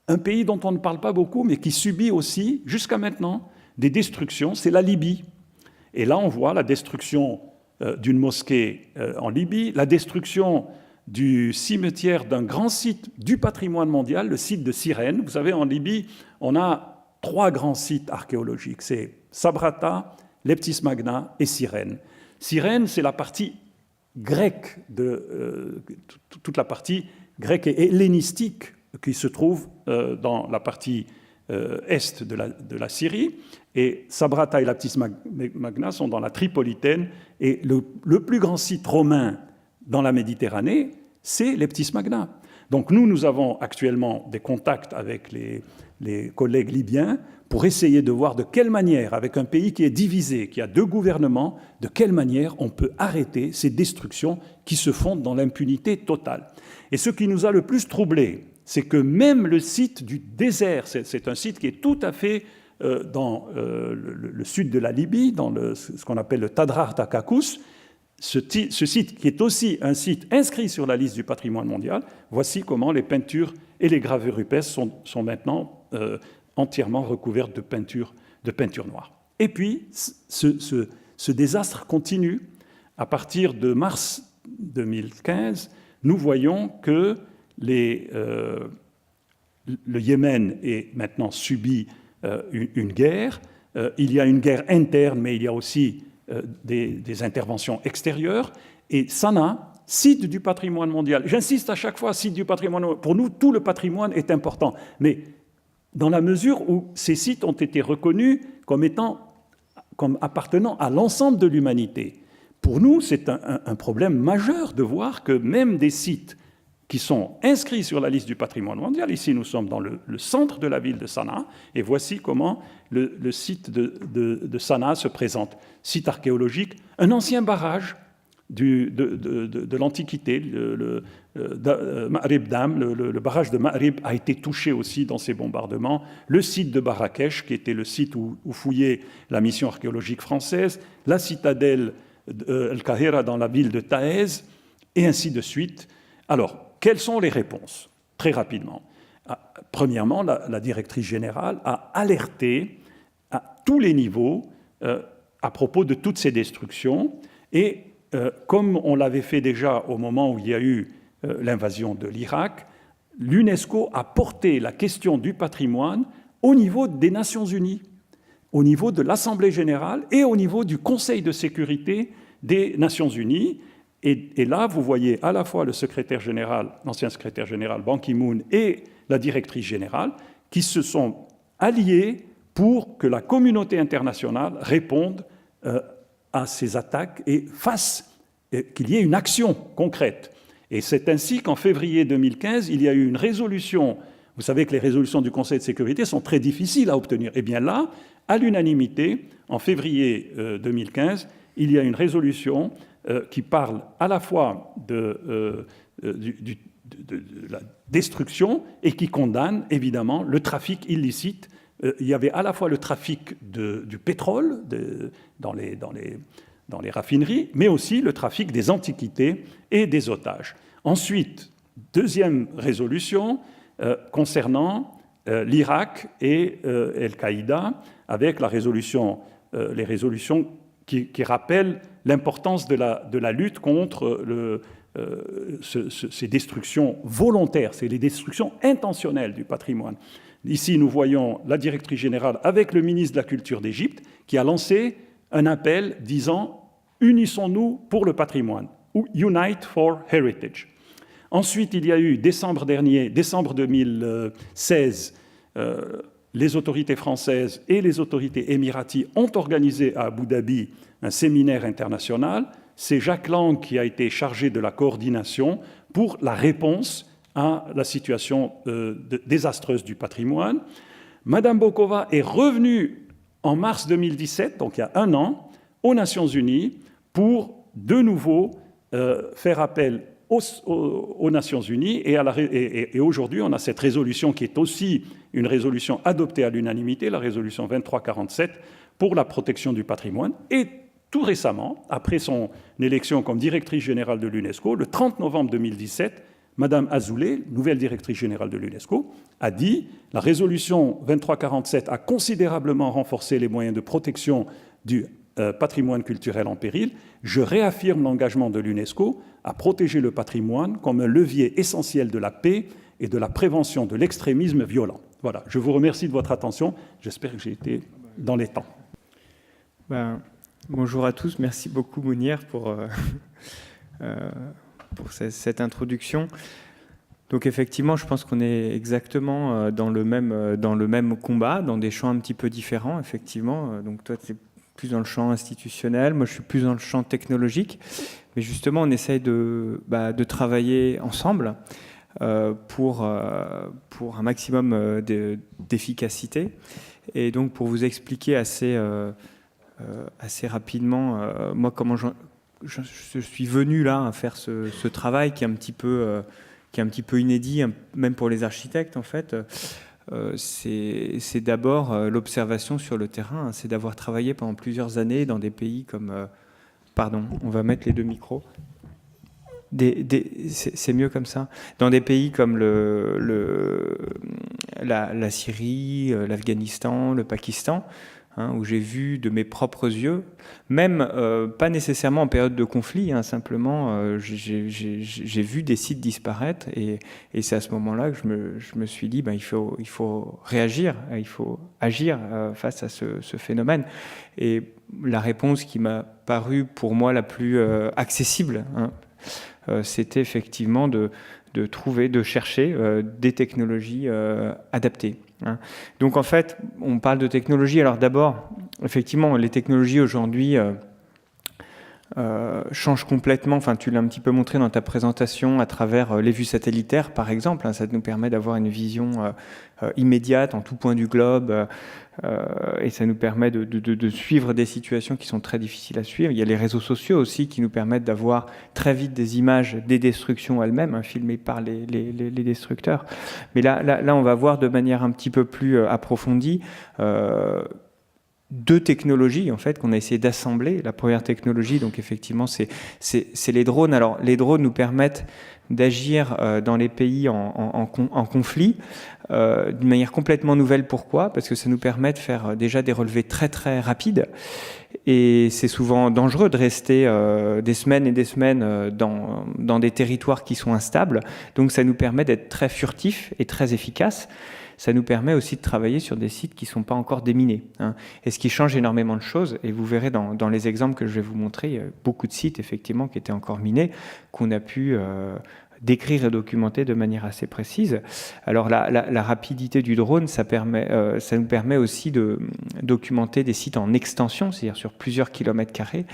un pays dont on ne parle pas beaucoup, mais qui subit aussi, jusqu'à maintenant, des destructions, c'est la Libye. Et là, on voit la destruction d'une mosquée en Libye, la destruction du cimetière d'un grand site du patrimoine mondial, le site de Cyrène. Vous savez, en Libye, on a 3 grands sites archéologiques. C'est Sabrata, Leptis Magna et Cyrène. Cyrène, c'est la partie grecque, toute la partie grecque et hellénistique qui se trouve dans la partie est de la Syrie. Et Sabrata et Leptis Magna sont dans la Tripolitaine. Et le plus grand site romain dans la Méditerranée, c'est Leptis Magna. Donc nous avons actuellement des contacts avec les collègues libyens pour essayer de voir de quelle manière, avec un pays qui est divisé, qui a 2 gouvernements, de quelle manière on peut arrêter ces destructions qui se font dans l'impunité totale. Et ce qui nous a le plus troublés, c'est que même le site du désert, c'est un site qui est tout à fait dans le sud de la Libye, dans ce qu'on appelle le Tadrar Takakus, ce site qui est aussi un site inscrit sur la liste du patrimoine mondial, voici comment les peintures et les gravures rupestres sont maintenant entièrement recouvertes de peinture noire. Et puis, ce désastre continue. À partir de mars 2015, nous voyons que le Yémen est maintenant subi une guerre. Il y a une guerre interne, mais il y a aussi des interventions extérieures. Et Sanaa, site du patrimoine mondial. J'insiste à chaque fois, site du patrimoine mondial. Pour nous, tout le patrimoine est important. Mais dans la mesure où ces sites ont été reconnus comme appartenant à l'ensemble de l'humanité. Pour nous, c'est un problème majeur de voir que même des sites qui sont inscrits sur la liste du patrimoine mondial, ici nous sommes dans le centre de la ville de Sanaa, et voici comment le site de Sanaa se présente. Site archéologique, un ancien barrage de l'Antiquité. Ma'rib Dam, le barrage de Ma'rib a été touché aussi dans ces bombardements. Le site de Marrakech, qui était le site où fouillait la mission archéologique française, la citadelle El-Kahira dans la ville de Taïz, et ainsi de suite. Alors, quelles sont les réponses? Très rapidement. Premièrement, la directrice générale a alerté à tous les niveaux à propos de toutes ces destructions, et comme on l'avait fait déjà au moment où il y a eu l'invasion de l'Irak, l'UNESCO a porté la question du patrimoine au niveau des Nations Unies, au niveau de l'Assemblée générale et au niveau du Conseil de sécurité des Nations Unies. Et là, vous voyez à la fois le secrétaire général, l'ancien secrétaire général Ban Ki-moon et la directrice générale qui se sont alliés pour que la communauté internationale réponde à ces attaques et qu'il y ait une action concrète. Et c'est ainsi qu'en février 2015, il y a eu une résolution. Vous savez que les résolutions du Conseil de sécurité sont très difficiles à obtenir. Et bien là, à l'unanimité, en février 2015, il y a une résolution qui parle à la fois de la destruction et qui condamne évidemment le trafic illicite. Il y avait à la fois le trafic du pétrole dans les raffineries, mais aussi le trafic des antiquités et des otages. Ensuite, deuxième résolution concernant l'Irak et Al-Qaïda, avec les résolutions qui rappellent l'importance de la lutte contre ces destructions volontaires, c'est les destructions intentionnelles du patrimoine. Ici, nous voyons la directrice générale avec le ministre de la Culture d'Égypte qui a lancé un appel disant « Unissons-nous pour le patrimoine » ou « Unite for Heritage ». Ensuite, il y a eu, décembre 2016, les autorités françaises et les autorités émiraties ont organisé à Abu Dhabi un séminaire international. C'est Jacques Lang qui a été chargé de la coordination pour la réponse à la situation désastreuse du patrimoine. Madame Bokova est revenue en mars 2017, donc il y a un an, aux Nations Unies pour de nouveau faire appel aux Nations Unies. Et aujourd'hui, on a cette résolution qui est aussi une résolution adoptée à l'unanimité, la résolution 2347, pour la protection du patrimoine. Et tout récemment, après son élection comme directrice générale de l'UNESCO, le 30 novembre 2017, Madame Azoulay, nouvelle directrice générale de l'UNESCO, a dit « La résolution 2347 a considérablement renforcé les moyens de protection du patrimoine culturel en péril. Je réaffirme l'engagement de l'UNESCO à protéger le patrimoine comme un levier essentiel de la paix et de la prévention de l'extrémisme violent. » Voilà, je vous remercie de votre attention. J'espère que j'ai été dans les temps. Bonjour à tous. Merci beaucoup, Mounir, pour cette introduction. Donc effectivement, je pense qu'on est exactement dans le même combat, dans des champs un petit peu différents, effectivement. Donc toi, tu es plus dans le champ institutionnel, moi je suis plus dans le champ technologique. Mais justement, on essaye de travailler ensemble pour un maximum d'efficacité. Et donc pour vous expliquer assez rapidement, moi comment je suis venu là à faire ce travail qui est un petit peu inédit, même pour les architectes en fait. C'est d'abord l'observation sur le terrain, c'est d'avoir travaillé pendant plusieurs années dans des pays comme... pardon, on va mettre les deux micros. C'est mieux comme ça. Dans des pays comme la Syrie, l'Afghanistan, le Pakistan, où j'ai vu de mes propres yeux, même pas nécessairement en période de conflit, simplement j'ai vu des sites disparaître et c'est à ce moment-là que je me suis dit il faut réagir, il faut agir face à ce phénomène. Et la réponse qui m'a paru pour moi la plus accessible, c'était effectivement de chercher des technologies adaptées. Donc en fait, on parle de technologie. Alors d'abord, effectivement, les technologies aujourd'hui change complètement, enfin tu l'as un petit peu montré dans ta présentation à travers les vues satellitaires par exemple, hein, ça nous permet d'avoir une vision immédiate en tout point du globe et ça nous permet de suivre des situations qui sont très difficiles à suivre. Il y a les réseaux sociaux aussi qui nous permettent d'avoir très vite des images des destructions elles-mêmes, hein, filmées par les destructeurs. Mais là on va voir de manière un petit peu plus approfondie deux technologies en fait qu'on a essayé d'assembler. La première technologie, donc effectivement, c'est les drones. Alors les drones nous permettent d'agir dans les pays en conflit d'une manière complètement nouvelle. Pourquoi ? Parce que ça nous permet de faire déjà des relevés très très rapides. Et c'est souvent dangereux de rester des semaines et des semaines dans des territoires qui sont instables. Donc ça nous permet d'être très furtifs et très efficaces. Ça nous permet aussi de travailler sur des sites qui ne sont pas encore déminés, hein, et ce qui change énormément de choses. Et vous verrez dans les exemples que je vais vous montrer, il y a beaucoup de sites effectivement qui étaient encore minés, qu'on a pu décrire et documenter de manière assez précise. Alors la rapidité du drone, ça nous permet aussi de documenter des sites en extension, c'est-à-dire sur plusieurs kilomètres carrés,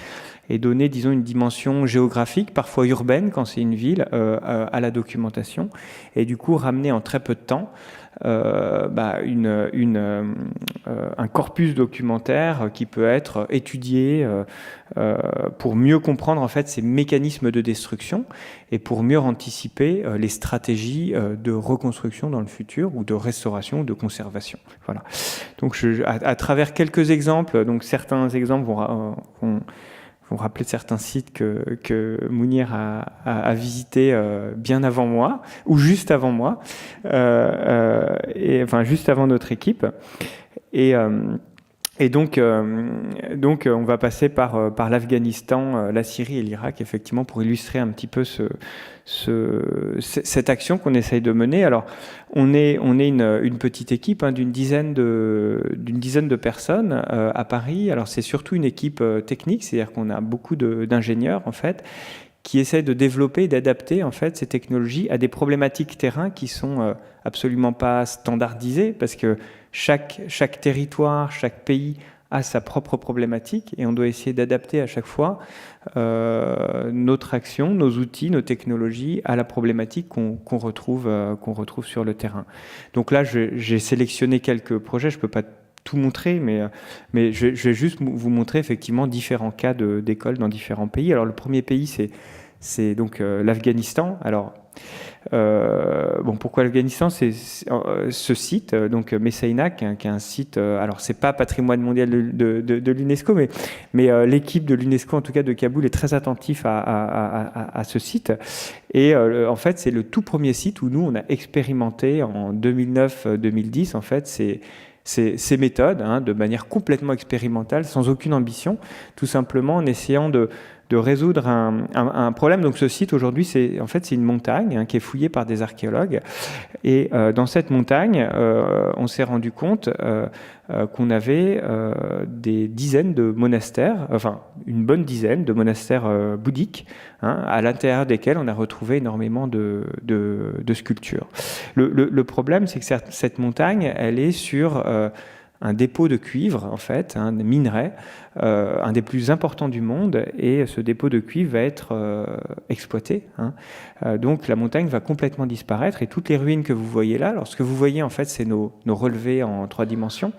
et donner, disons, une dimension géographique, parfois urbaine quand c'est une ville, à la documentation, et du coup ramener en très peu de temps un corpus documentaire qui peut être étudié pour mieux comprendre en fait ces mécanismes de destruction et pour mieux anticiper les stratégies de reconstruction dans le futur ou de restauration ou de conservation. Voilà. Donc à travers quelques exemples, donc certains exemples vont rappeler certains sites que Mounir a visités bien avant moi, ou juste avant moi, juste avant notre équipe. Et donc, on va passer par l'Afghanistan, la Syrie et l'Irak, effectivement, pour illustrer un petit peu cette action qu'on essaye de mener. Alors, on est une petite équipe d'une dizaine de personnes à Paris. Alors, c'est surtout une équipe technique, c'est-à-dire qu'on a beaucoup d'ingénieurs, en fait, qui essaient de développer et d'adapter, en fait, ces technologies à des problématiques terrain qui sont absolument pas standardisées, parce que chaque territoire, chaque pays a sa propre problématique et on doit essayer d'adapter à chaque fois notre action, nos outils, nos technologies à la problématique qu'on retrouve sur le terrain. Donc là, j'ai sélectionné quelques projets, je ne peux pas tout montrer, mais je vais juste vous montrer effectivement différents cas d'écoles dans différents pays. Alors le premier pays, c'est donc l'Afghanistan. Alors pourquoi l'Afghanistan ? C'est ce site, donc Messainak, qui est un site. Alors c'est pas patrimoine mondial de l'UNESCO, mais l'équipe de l'UNESCO, en tout cas de Kaboul, est très attentif à ce site. Et en fait, c'est le tout premier site où nous on a expérimenté en 2009-2010. En fait, ces méthodes, de manière complètement expérimentale, sans aucune ambition, tout simplement en essayant de résoudre un problème. Donc ce site aujourd'hui, c'est une montagne qui est fouillée par des archéologues. Et dans cette montagne, on s'est rendu compte qu'on avait des dizaines de monastères, enfin une bonne dizaine de monastères bouddhiques, à l'intérieur desquels on a retrouvé énormément de sculptures. Le problème, c'est que cette montagne, elle est sur un dépôt de cuivre, en fait, un minerai, un des plus importants du monde, et ce dépôt de cuivre va être exploité. Donc la montagne va complètement disparaître, et toutes les ruines que vous voyez là, alors ce que vous voyez, en fait, c'est nos relevés en 3 dimensions.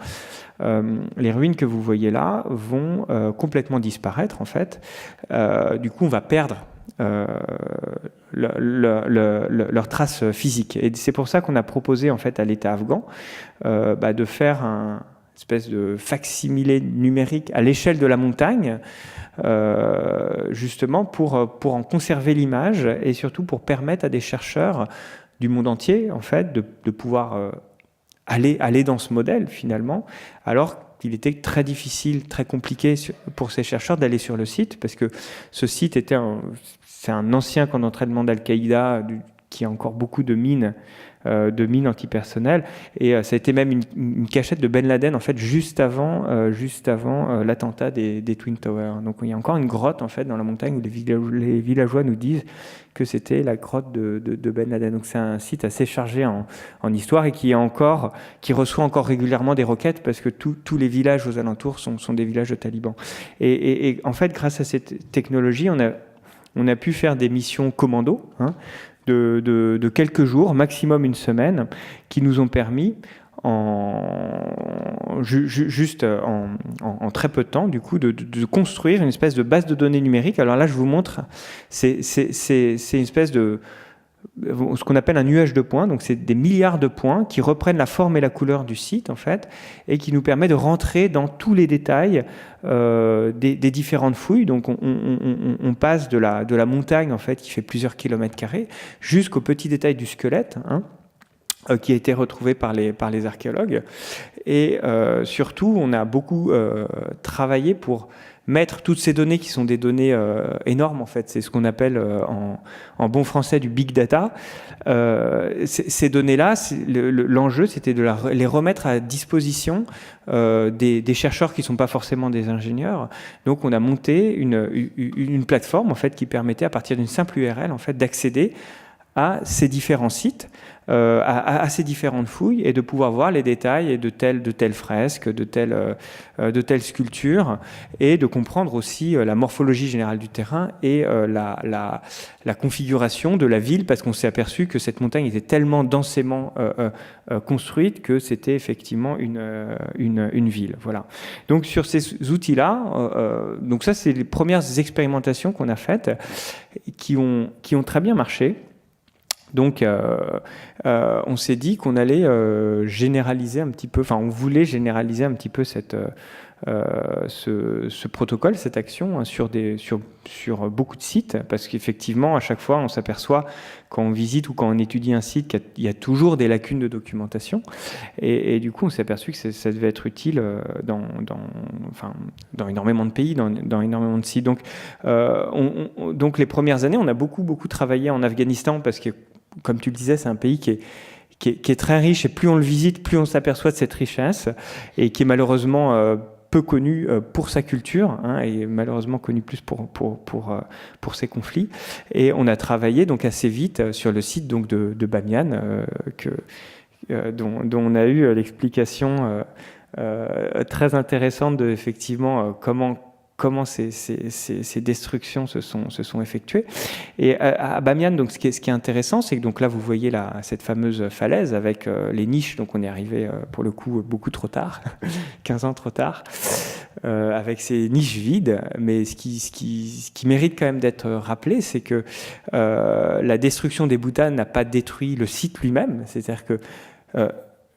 Les ruines que vous voyez là vont complètement disparaître, en fait. Du coup, on va perdre leur trace physique. Et c'est pour ça qu'on a proposé en fait à l'État afghan de faire un espèce de facsimilé numérique à l'échelle de la montagne, justement pour en conserver l'image et surtout pour permettre à des chercheurs du monde entier en fait de pouvoir aller dans ce modèle finalement, alors qu'il était très difficile, très compliqué pour ces chercheurs d'aller sur le site, parce que ce site c'est un ancien camp d'entraînement d'Al-Qaïda qui a encore beaucoup de mines de mines antipersonnelles. Et ça a été même une cachette de Ben Laden, en fait, juste avant l'attentat des Twin Towers. Donc il y a encore une grotte, en fait, dans la montagne où les villageois nous disent que c'était la grotte de Ben Laden. Donc c'est un site assez chargé en histoire et qui reçoit encore régulièrement des requêtes parce que tous les villages aux alentours sont des villages de talibans. Et en fait, grâce à cette technologie, on a pu faire des missions commando, de quelques jours, maximum une semaine, qui nous ont permis juste en très peu de temps, du coup, de construire une espèce de base de données numérique. Alors là, je vous montre, c'est une espèce de ce qu'on appelle un nuage de points, donc c'est des milliards de points qui reprennent la forme et la couleur du site, en fait, et qui nous permet de rentrer dans tous les détails des différentes fouilles. Donc on passe de la montagne, en fait, qui fait plusieurs kilomètres carrés, jusqu'au petit détail du squelette, qui a été retrouvé par les archéologues. Et surtout, on a beaucoup travaillé pour mettre toutes ces données qui sont des données énormes, en fait. C'est ce qu'on appelle en bon français du big data. Ces données-là, l'enjeu, c'était de les remettre à disposition des chercheurs qui ne sont pas forcément des ingénieurs. Donc on a monté une plateforme, en fait, qui permettait, à partir d'une simple URL, en fait, d'accéder à ces différents sites, à ces différentes fouilles, et de pouvoir voir les détails de telle fresque, de telle sculpture, et de comprendre aussi la morphologie générale du terrain et la configuration de la ville, parce qu'on s'est aperçu que cette montagne était tellement densément construite que c'était effectivement une ville. Voilà. Donc sur ces outils-là, donc ça c'est les premières expérimentations qu'on a faites qui ont très bien marché. Donc, on s'est dit qu'on allait généraliser un petit peu, enfin, on voulait généraliser un petit peu ce protocole, cette action sur beaucoup de sites, parce qu'effectivement, à chaque fois, on s'aperçoit quand on visite ou quand on étudie un site qu'il y a toujours des lacunes de documentation, et du coup, on s'est aperçu que ça devait être utile dans énormément de pays, dans énormément de sites. Donc, donc, les premières années, on a beaucoup travaillé en Afghanistan, parce que, comme tu le disais, c'est un pays qui est très riche, et plus on le visite, plus on s'aperçoit de cette richesse, et qui est malheureusement peu connu pour sa culture, et malheureusement connu plus pour ses conflits. Et on a travaillé donc assez vite sur le site donc de Bamiyan, dont on a eu l'explication très intéressante de effectivement comment ces destructions se sont effectuées. Et à Bamiyan, donc, ce qui est intéressant, c'est que donc, là, vous voyez cette fameuse falaise avec les niches. Donc, on est arrivé, pour le coup, beaucoup trop tard, 15 ans trop tard, avec ces niches vides. Mais ce qui mérite quand même d'être rappelé, c'est que la destruction des Bouddhas n'a pas détruit le site lui-même. C'est-à-dire que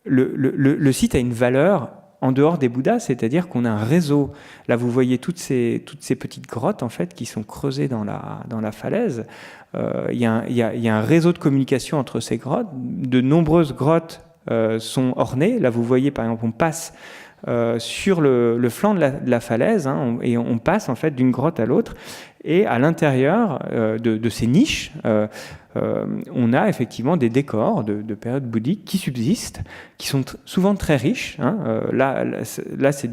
le site a une valeur en dehors des Bouddhas, c'est-à-dire qu'on a un réseau. Là, vous voyez toutes ces petites grottes, en fait, qui sont creusées dans la falaise. Il y a un réseau de communication entre ces grottes. De nombreuses grottes sont ornées. Là, vous voyez, par exemple, on passe sur le flanc de la falaise, et on passe, en fait, d'une grotte à l'autre. Et à l'intérieur de ces niches, on a effectivement des décors de période bouddhique qui subsistent, qui sont souvent très riches. Là, c'est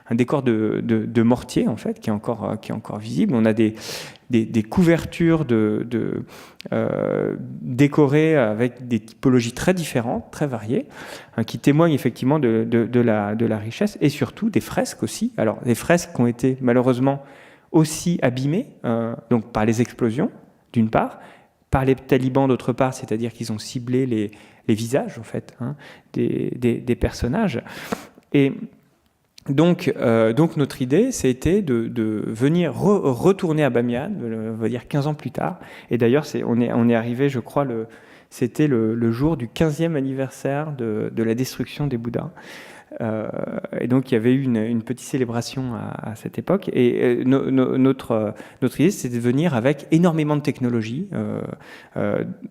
un décor de mortier, en fait, qui est encore visible. On a des couvertures décorées avec des typologies très différentes, très variées, qui témoignent effectivement de la richesse, et surtout des fresques aussi. Alors, des fresques qui ont été malheureusement aussi abîmés, donc par les explosions, d'une part, par les talibans, d'autre part, c'est-à-dire qu'ils ont ciblé les visages, en fait, des personnages. Et donc notre idée, c'était de venir retourner à Bamiyan, on va dire 15 ans plus tard. Et d'ailleurs, on est arrivé, je crois, c'était le jour du 15e anniversaire de la destruction des Bouddhas. Et donc, il y avait eu une petite célébration à cette époque. Et notre idée, c'était de venir avec énormément de technologies.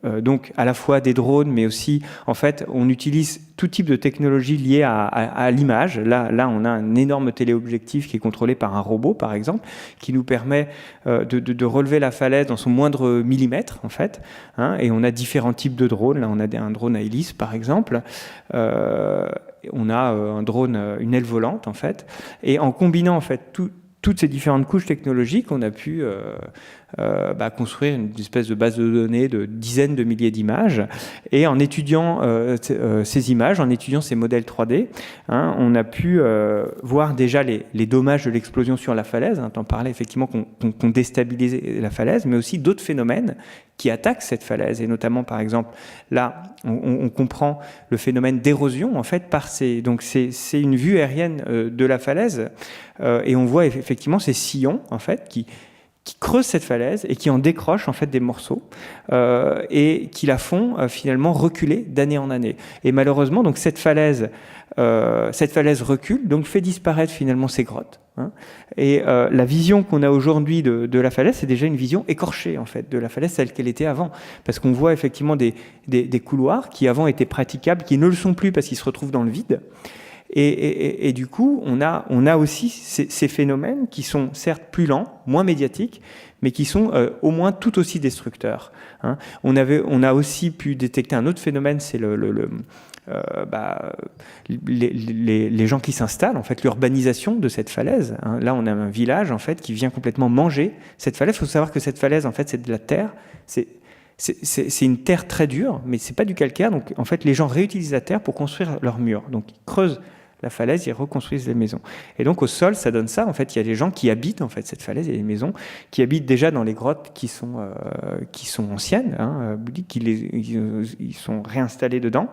Donc, à la fois des drones, mais aussi, en fait, on utilise tout type de technologie liée à l'image. Là, on a un énorme téléobjectif qui est contrôlé par un robot, par exemple, qui nous permet de relever la falaise dans son moindre millimètre, en fait. Hein, et on a différents types de drones. Là, on a un drone à hélice, par exemple. On a un drone, une aile volante, en fait. Et en combinant, en fait, toutes ces différentes couches technologiques, on a pu construire une espèce de base de données de dizaines de milliers d'images. Et en étudiant ces images, en étudiant ces modèles 3D, hein, on a pu voir déjà les dommages de l'explosion sur la falaise. Hein, t'en parlais effectivement qu'on déstabilisait la falaise, mais aussi d'autres phénomènes qui attaquent cette falaise. Et notamment, par exemple, là, on comprend le phénomène d'érosion, en fait, donc c'est une vue aérienne de la falaise, et on voit effectivement ces sillons, en fait, qui creusent cette falaise et qui en décrochent en fait des morceaux et qui la font finalement reculer d'année en année. Et malheureusement, donc cette falaise recule, donc fait disparaître finalement ces grottes. Hein. Et la vision qu'on a aujourd'hui de la falaise, c'est déjà une vision écorchée en fait de la falaise telle qu'elle était avant, parce qu'on voit effectivement des couloirs qui avant étaient praticables, qui ne le sont plus parce qu'ils se retrouvent dans le vide. Et du coup, on a aussi ces phénomènes qui sont certes plus lents, moins médiatiques, mais qui sont au moins tout aussi destructeurs. Hein. On a aussi pu détecter un autre phénomène, c'est les gens qui s'installent, en fait, l'urbanisation de cette falaise. Hein. Là, on a un village en fait qui vient complètement manger cette falaise. Il faut savoir que cette falaise, en fait, c'est de la terre. C'est une terre très dure, mais c'est pas du calcaire. Donc, en fait, les gens réutilisent la terre pour construire leurs murs. Donc, ils creusent la falaise, ils reconstruisent les maisons. Et donc, au sol, ça donne ça. En fait, il y a des gens qui habitent en fait cette falaise. Il y a des maisons qui habitent déjà dans les grottes qui sont anciennes, hein, ils sont réinstallés dedans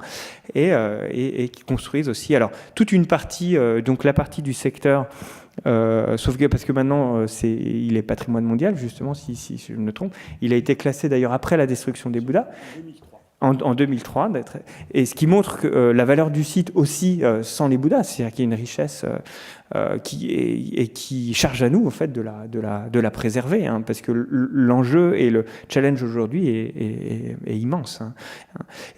et qui construisent aussi. Alors, toute une partie, donc la partie du secteur. Sauf que parce que maintenant il est patrimoine mondial justement si je me trompe, il a été classé d'ailleurs après la destruction des Bouddhas en 2003, et ce qui montre que la valeur du site aussi sans les Bouddhas, c'est-à-dire qu'il y a une richesse qui charge à nous en fait de la préserver, hein, parce que l'enjeu et le challenge aujourd'hui est immense, hein.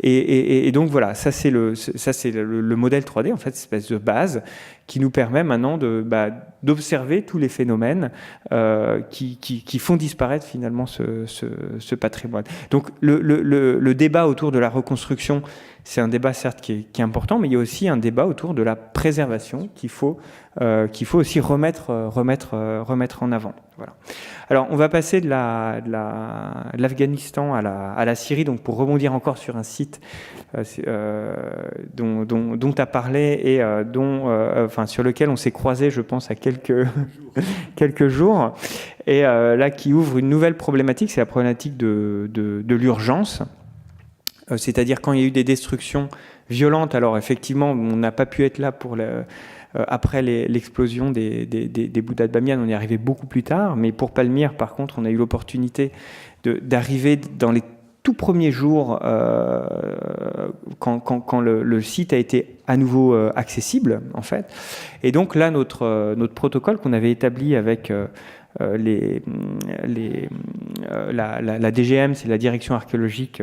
Et donc voilà, ça c'est le modèle 3D en fait, cette espèce de base qui nous permet maintenant d'observer tous les phénomènes qui font disparaître finalement ce patrimoine. Donc le débat autour de la reconstruction, c'est un débat certes qui est important, mais il y a aussi un débat autour de la préservation qu'il faut aussi remettre en avant. Voilà. Alors, on va passer de l'Afghanistan à la Syrie, donc pour rebondir encore sur un site dont tu as parlé et sur lequel on s'est croisé, je pense, à quelques jours, et là qui ouvre une nouvelle problématique, c'est la problématique de l'urgence. C'est-à-dire quand il y a eu des destructions violentes, alors effectivement, on n'a pas pu être là pour après l'explosion des Bouddhas de Bamiyan, on y est arrivé beaucoup plus tard, mais pour Palmyre, par contre, on a eu l'opportunité d'arriver dans les tout premiers jours quand le site a été à nouveau accessible, en fait. Et donc là, notre protocole qu'on avait établi avec la DGM, c'est la direction archéologique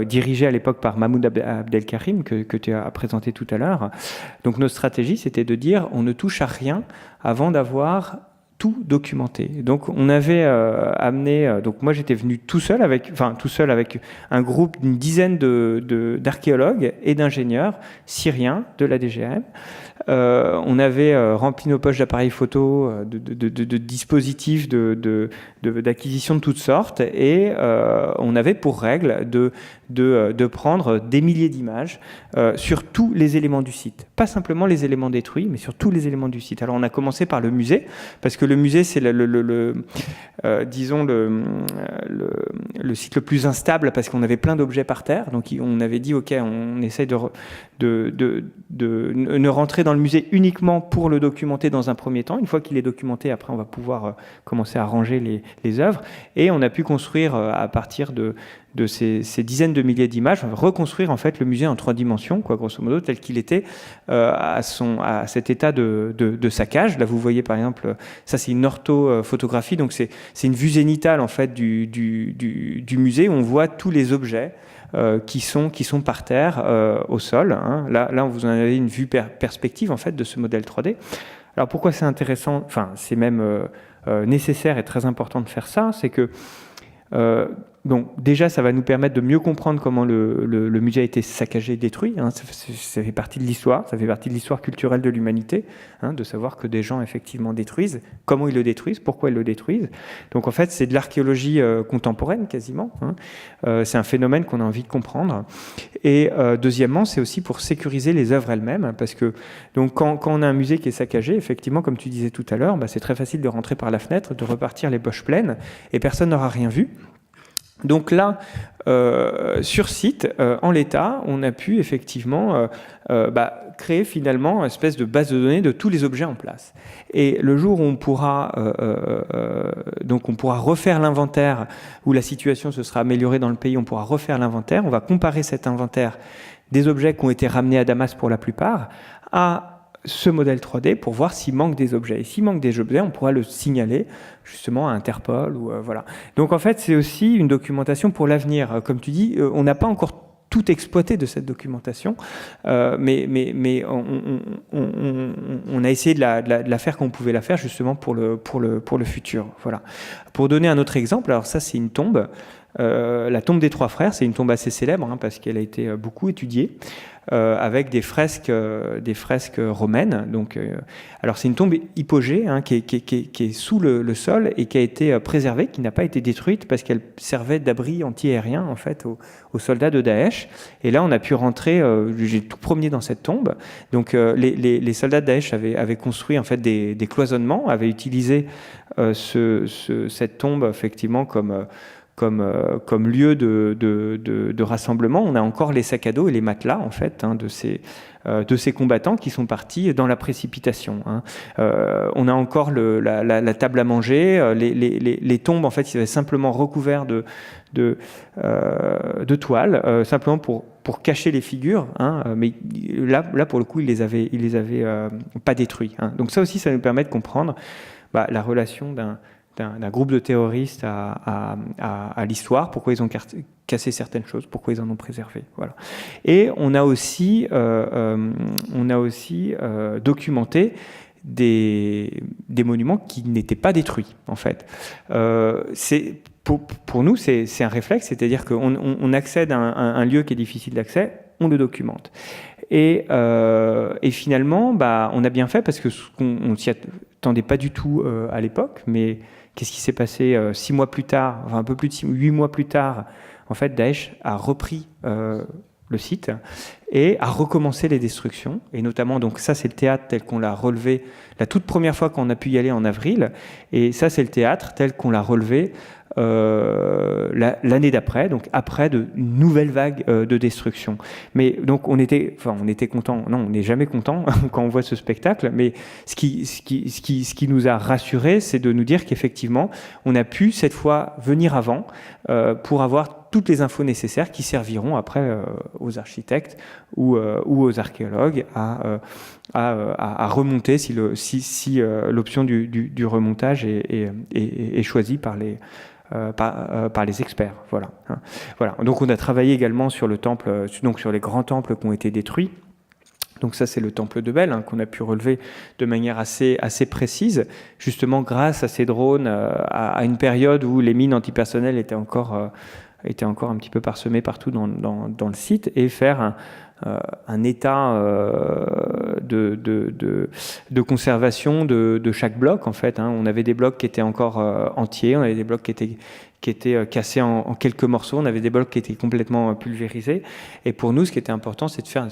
dirigée à l'époque par Mahmoud Abdelkarim, que tu as présenté tout à l'heure. Donc notre stratégie, c'était de dire on ne touche à rien avant d'avoir tout documenté. Donc on avait amené, donc moi j'étais venu tout seul avec un groupe d'une dizaine d'archéologues et d'ingénieurs syriens de la DGM. On avait rempli nos poches d'appareils photo, de dispositifs d'acquisition de toutes sortes, et on avait pour règle de prendre des milliers d'images sur tous les éléments du site. Pas simplement les éléments détruits, mais sur tous les éléments du site. Alors on a commencé par le musée, parce que le musée c'est disons le site le plus instable, parce qu'on avait plein d'objets par terre. Donc on avait dit ok, on essaye de ne rentrer dans le musée uniquement uniquement pour le documenter dans un premier temps. Une fois qu'il est documenté, après on va pouvoir commencer à ranger les œuvres. Et on a pu construire à partir de ces dizaines de milliers d'images, reconstruire en fait le musée en 3 dimensions, quoi, grosso modo, tel qu'il était à cet état de saccage. Là, vous voyez par exemple, ça c'est une orthophotographie, donc c'est une vue zénitale en fait du musée où on voit tous les objets qui sont par terre au sol. Hein. Là, vous en avez une vue perspective en fait de ce modèle 3D. Alors pourquoi c'est intéressant, enfin c'est même nécessaire et très important de faire ça, c'est que donc déjà, ça va nous permettre de mieux comprendre comment le musée a été saccagé et détruit. Hein. Ça fait partie de l'histoire, ça fait partie de l'histoire culturelle de l'humanité, hein, de savoir que des gens effectivement détruisent, comment ils le détruisent, pourquoi ils le détruisent. Donc en fait, c'est de l'archéologie contemporaine quasiment. Hein. C'est un phénomène qu'on a envie de comprendre. Et deuxièmement, c'est aussi pour sécuriser les œuvres elles-mêmes, parce que donc quand on a un musée qui est saccagé, effectivement, comme tu disais tout à l'heure, c'est très facile de rentrer par la fenêtre, de repartir les poches pleines, et personne n'aura rien vu. Donc là, sur site, en l'état, on a pu effectivement créer finalement une espèce de base de données de tous les objets en place. Et le jour où on pourra refaire l'inventaire, où la situation se sera améliorée dans le pays, on pourra refaire l'inventaire, on va comparer cet inventaire des objets qui ont été ramenés à Damas pour la plupart à ce modèle 3D pour voir s'il manque des objets. Et s'il manque des objets, on pourra le signaler justement à Interpol. Voilà. Donc en fait, c'est aussi une documentation pour l'avenir. Comme tu dis, on n'a pas encore tout exploité de cette documentation, mais on a essayé de la faire comme on pouvait la faire justement pour le futur. Voilà. Pour donner un autre exemple, alors ça c'est une tombe. La tombe des Trois Frères, c'est une tombe assez célèbre hein, parce qu'elle a été beaucoup étudiée. Avec des fresques romaines. Donc, alors c'est une tombe hypogée hein, qui est sous le sol et qui a été préservée, qui n'a pas été détruite parce qu'elle servait d'abri anti-aérien en fait aux soldats de Daesh. Et là, on a pu rentrer. J'ai tout promené dans cette tombe. Donc, les soldats de Daesh avaient construit en fait des cloisonnements, avaient utilisé cette tombe effectivement comme lieu de rassemblement. On a encore les sacs à dos et les matelas en fait hein, de ces combattants qui sont partis dans la précipitation. Hein. On a encore la table à manger, les tombes en fait ils avaient simplement recouvert de toile, simplement pour cacher les figures. Hein, mais là pour le coup ils les avaient pas détruits. Hein. Donc ça aussi ça nous permet de comprendre la relation d'un groupe de terroristes à l'histoire, pourquoi ils ont cassé certaines choses, pourquoi ils en ont préservé. Voilà. Et on a aussi documenté des monuments qui n'étaient pas détruits, en fait. Pour nous, c'est un réflexe, c'est-à-dire qu'on accède à un lieu qui est difficile d'accès, on le documente. Et finalement, on a bien fait parce que on s'y attendait pas du tout à l'époque, mais qu'est-ce qui s'est passé 6 mois plus tard, enfin un peu plus de 8 mois plus tard, en fait, Daesh a repris le site et a recommencé les destructions. Et notamment, donc ça, c'est le théâtre tel qu'on l'a relevé la toute première fois qu'on a pu y aller en avril. Et ça, c'est le théâtre tel qu'on l'a relevé l'année d'après, donc après de nouvelles vagues de destruction. Mais donc on était content. Non, on n'est jamais content quand on voit ce spectacle. Mais ce qui nous a rassurés, c'est de nous dire qu'effectivement, on a pu cette fois venir avant pour avoir toutes les infos nécessaires qui serviront après aux architectes ou aux archéologues à remonter si l'option du remontage est choisie par les experts. Voilà. Voilà. Donc on a travaillé également sur le temple, donc sur les grands temples qui ont été détruits. Donc ça, c'est le temple de Bel qu'on a pu relever de manière assez précise, justement grâce à ces drones, à une période où les mines antipersonnelles étaient encore un petit peu parsemées partout dans le site, et faire un état de conservation de chaque bloc en fait. Hein. On avait des blocs qui étaient encore entiers, on avait des blocs qui étaient cassés en quelques morceaux, on avait des blocs qui étaient complètement pulvérisés. Et pour nous, ce qui était important, c'est de faire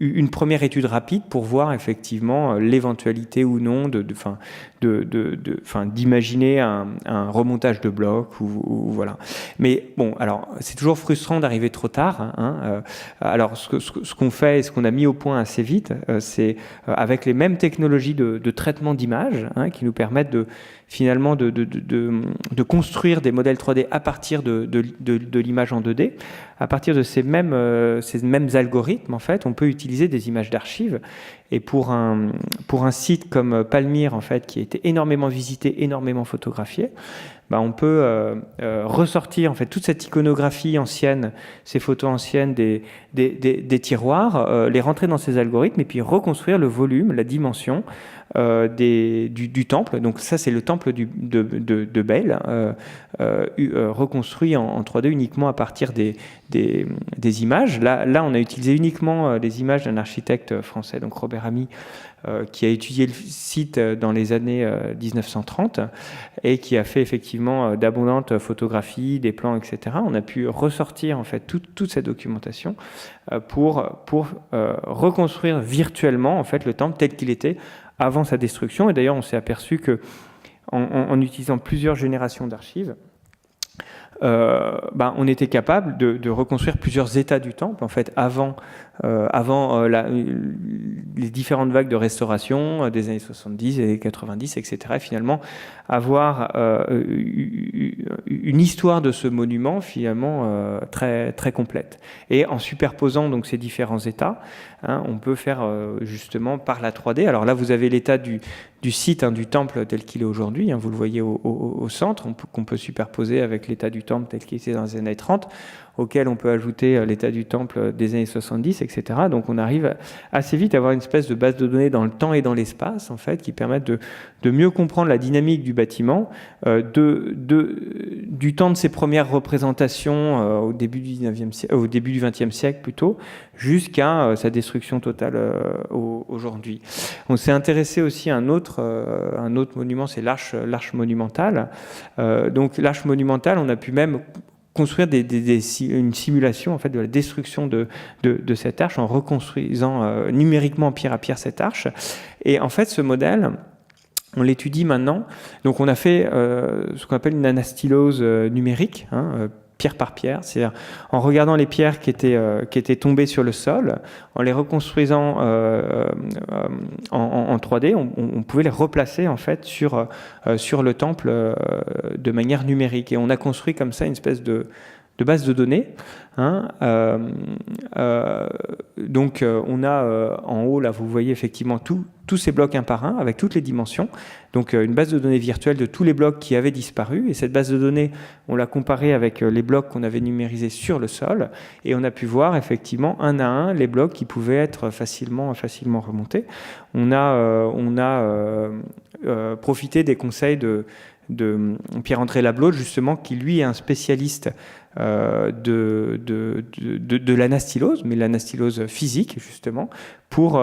une première étude rapide pour voir effectivement l'éventualité ou non d'imaginer un remontage de blocs ou voilà. Mais bon, alors c'est toujours frustrant craint d'arriver trop tard. Alors, ce qu'on fait et ce qu'on a mis au point assez vite, c'est avec les mêmes technologies de traitement d'image qui nous permettent finalement de construire des modèles 3D à partir de l'image en 2D. À partir de ces mêmes algorithmes, en fait, on peut utiliser des images d'archives. Et pour un site comme Palmyre, en fait, qui a été énormément visité, énormément photographié, on peut ressortir en fait toute cette iconographie ancienne, ces photos anciennes des tiroirs, les rentrer dans ces algorithmes et puis reconstruire le volume, la dimension du temple. Donc ça, c'est le temple de Bel, reconstruit en 3D uniquement à partir des images. Là, on a utilisé uniquement les images d'un architecte français, donc Robert Ami, qui a étudié le site dans les années 1930 et qui a fait effectivement d'abondantes photographies, des plans, etc. On a pu ressortir en fait toute cette documentation pour reconstruire virtuellement en fait le temple tel qu'il était avant sa destruction. Et d'ailleurs, on s'est aperçu que en utilisant plusieurs générations d'archives, on était capable de reconstruire plusieurs états du temple en fait avant les différentes vagues de restauration des années 70 et 90, etc. Et finalement avoir une histoire de ce monument finalement très très complète. Et en superposant donc ces différents états, on peut faire justement par la 3D. Alors là, vous avez l'état du site, du temple tel qu'il est aujourd'hui. Vous le voyez au centre, qu'on peut superposer avec l'état du temple tel qu'il était dans les années 30, auquel on peut ajouter l'état du temple des années 70, etc. Donc on arrive assez vite à avoir une espèce de base de données dans le temps et dans l'espace, en fait, qui permettent de mieux comprendre la dynamique du bâtiment, du temps de ses premières représentations au début du XXe siècle plutôt, jusqu'à sa destruction totale aujourd'hui. On s'est intéressé aussi à un autre monument, c'est l'arche monumentale. Donc l'arche monumentale, on a pu même construire une simulation en fait de la destruction de cette arche en reconstruisant numériquement pierre à pierre cette arche. Et en fait, ce modèle, on l'étudie maintenant. Donc, on a fait ce qu'on appelle une anastylose numérique, pierre par pierre, c'est-à-dire en regardant les pierres qui étaient tombées sur le sol, en les reconstruisant en 3D, on pouvait les replacer en fait sur le temple de manière numérique. Et on a construit comme ça une espèce de base de données. Donc on a en haut, là, vous voyez effectivement tous ces blocs un par un, avec toutes les dimensions. Donc une base de données virtuelle de tous les blocs qui avaient disparu. Et cette base de données, on l'a comparée avec les blocs qu'on avait numérisés sur le sol. Et on a pu voir effectivement un à un les blocs qui pouvaient être facilement remontés. On a profité des conseils de Pierre-André Lablaude, justement, qui lui est un spécialiste de l'anastylose, mais l'anastylose physique, justement, pour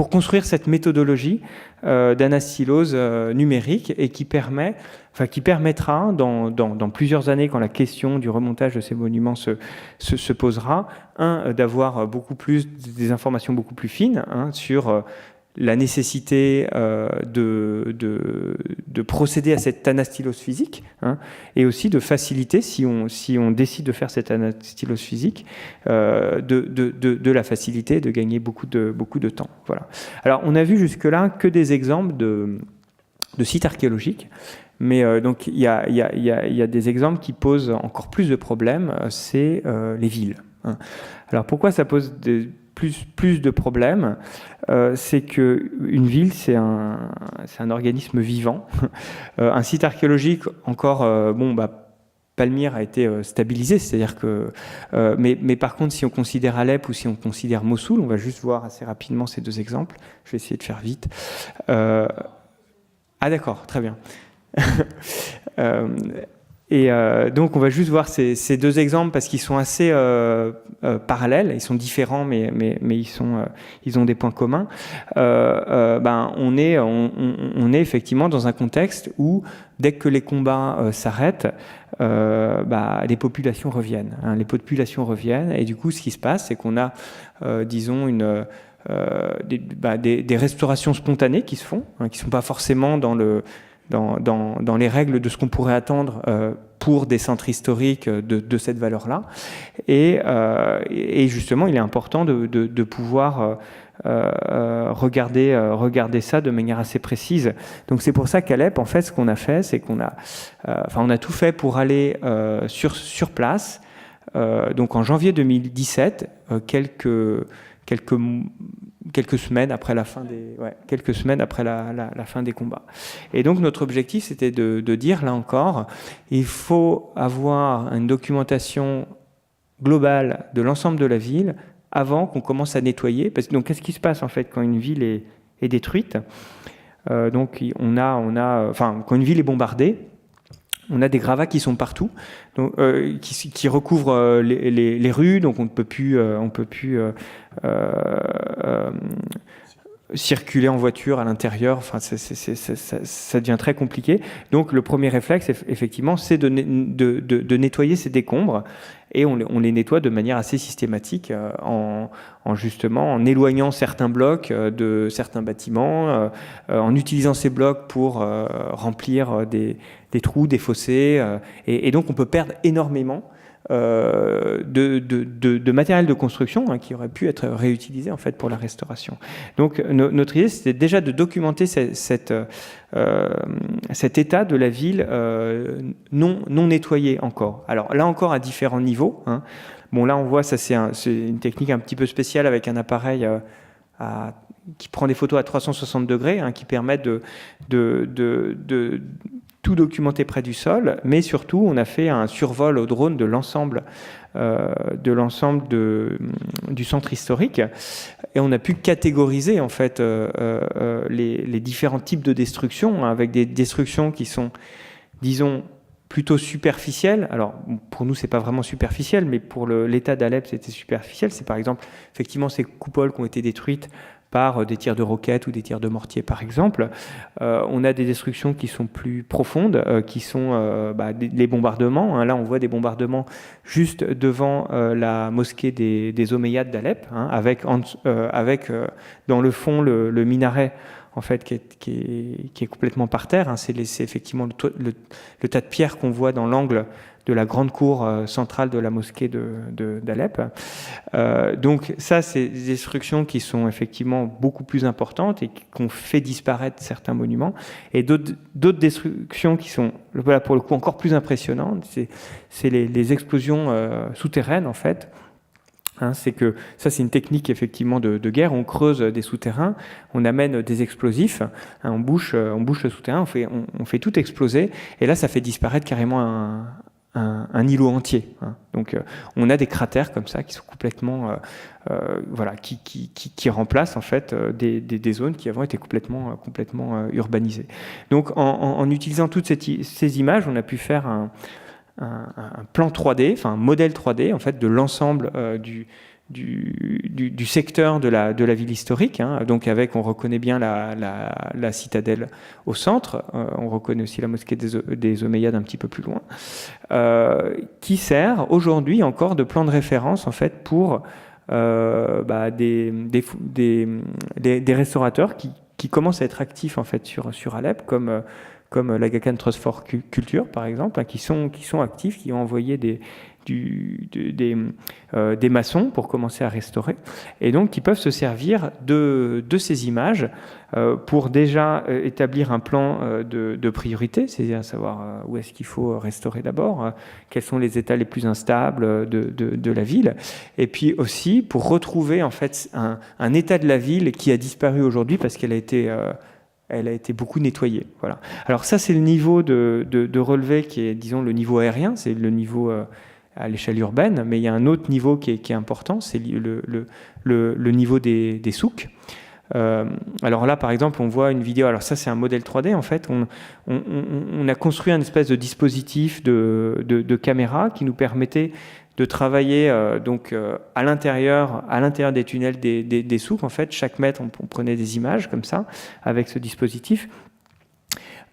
construire cette méthodologie d'anastylose numérique et qui permettra dans plusieurs années, quand la question du remontage de ces monuments se posera, d'avoir des informations beaucoup plus fines sur la nécessité de procéder à cette anastylose physique, et aussi de faciliter, si on décide de faire cette anastylose physique, de la faciliter, de gagner beaucoup de temps. Voilà. Alors, on a vu jusque-là que des exemples de sites archéologiques, mais donc il y a des exemples qui posent encore plus de problèmes, c'est les villes. Alors, pourquoi ça pose plus de problèmes, c'est qu'une ville, c'est un organisme vivant. Un site archéologique, encore, Palmyre a été stabilisé, c'est-à-dire que... mais par contre, si on considère Alep ou si on considère Mossoul, on va juste voir assez rapidement ces deux exemples. Je vais essayer de faire vite. Ah d'accord, très bien. Et donc on va juste voir ces deux exemples parce qu'ils sont assez parallèles, ils sont différents mais ils ont des points communs. On est effectivement dans un contexte où dès que les combats s'arrêtent, les populations reviennent. Les populations reviennent et du coup ce qui se passe, c'est qu'on a disons des restaurations spontanées qui se font, qui ne sont pas forcément dans dans les règles de ce qu'on pourrait attendre pour des centres historiques de cette valeur-là. Et justement, il est important de pouvoir regarder ça de manière assez précise. Donc c'est pour ça qu'Alep, en fait, ce qu'on a fait, c'est qu'on a, on a tout fait pour aller sur place. Donc en janvier 2017, quelques semaines après la fin la fin des combats. Et donc notre objectif, c'était de dire, là encore, il faut avoir une documentation globale de l'ensemble de la ville avant qu'on commence à nettoyer. Parce que donc qu'est-ce qui se passe en fait quand une ville est détruite? Donc quand une ville est bombardée, on a des gravats qui sont partout, donc, qui recouvrent les rues, donc on ne peut plus circuler en voiture à l'intérieur. Enfin, ça devient très compliqué. Donc le premier réflexe, effectivement, c'est de nettoyer ces décombres, et on les nettoie de manière assez systématique en éloignant certains blocs de certains bâtiments, en utilisant ces blocs pour remplir des trous, des fossés, et donc on peut perdre énormément de matériel de construction qui aurait pu être réutilisé en fait pour la restauration. Donc notre idée, c'était déjà de documenter cet état de la ville non nettoyé encore. Alors là encore à différents niveaux. Bon, là on voit, ça c'est une technique un petit peu spéciale avec un appareil qui prend des photos à 360 degrés, qui permet de tout documenter près du sol, mais surtout on a fait un survol au drone de l'ensemble du centre historique, et on a pu catégoriser en fait les différents types de destruction, avec des destructions qui sont, disons, plutôt superficielles. Alors pour nous c'est pas vraiment superficiel, mais pour l'état d'Alep c'était superficiel. C'est par exemple effectivement ces coupoles qui ont été détruites par des tirs de roquettes ou des tirs de mortier, par exemple. On a des destructions qui sont plus profondes, qui sont les bombardements. Là, on voit des bombardements juste devant la mosquée des Omeyyades d'Alep, avec dans le fond le minaret, en fait, qui est complètement par terre. C'est effectivement le tas de pierres qu'on voit dans l'angle de la grande cour centrale de la mosquée d'Alep. Donc ça, c'est des destructions qui sont effectivement beaucoup plus importantes et qui ont fait disparaître certains monuments. Et d'autres destructions qui sont, voilà, pour le coup, encore plus impressionnantes, c'est les explosions souterraines, en fait. C'est que ça, c'est une technique effectivement de guerre. On creuse des souterrains, on amène des explosifs, on bouche le souterrain, on fait tout exploser, et là, ça fait disparaître carrément un îlot entier. Donc, on a des cratères comme ça qui sont complètement, qui remplacent en fait des zones qui avant étaient complètement urbanisées. Donc, en utilisant toutes ces images, on a pu faire un plan 3D, enfin un modèle 3D en fait de l'ensemble du secteur de la ville historique. Donc on reconnaît bien la citadelle au centre, on reconnaît aussi la mosquée des Omeyyades un petit peu plus loin, qui sert aujourd'hui encore de plan de référence en fait pour des restaurateurs qui commencent à être actifs en fait sur Alep, comme l'Aga Khan Trust for Culture, par exemple, qui sont actifs, qui ont envoyé des maçons pour commencer à restaurer, et donc qui peuvent se servir de ces images pour déjà établir un plan de priorité, c'est-à-dire savoir où est-ce qu'il faut restaurer d'abord, quels sont les états les plus instables de la ville, et puis aussi pour retrouver en fait un état de la ville qui a disparu aujourd'hui parce qu'elle a été beaucoup nettoyée. Voilà. Alors ça, c'est le niveau de relevé qui est, disons, le niveau aérien, c'est le niveau à l'échelle urbaine, mais il y a un autre niveau qui est important, c'est le niveau des souks. Alors là, par exemple, on voit une vidéo, alors ça c'est un modèle 3D, en fait, on a construit un espèce de dispositif de caméra qui nous permettait de travailler à l'intérieur des tunnels des souks. En fait, chaque mètre, on prenait des images comme ça, avec ce dispositif.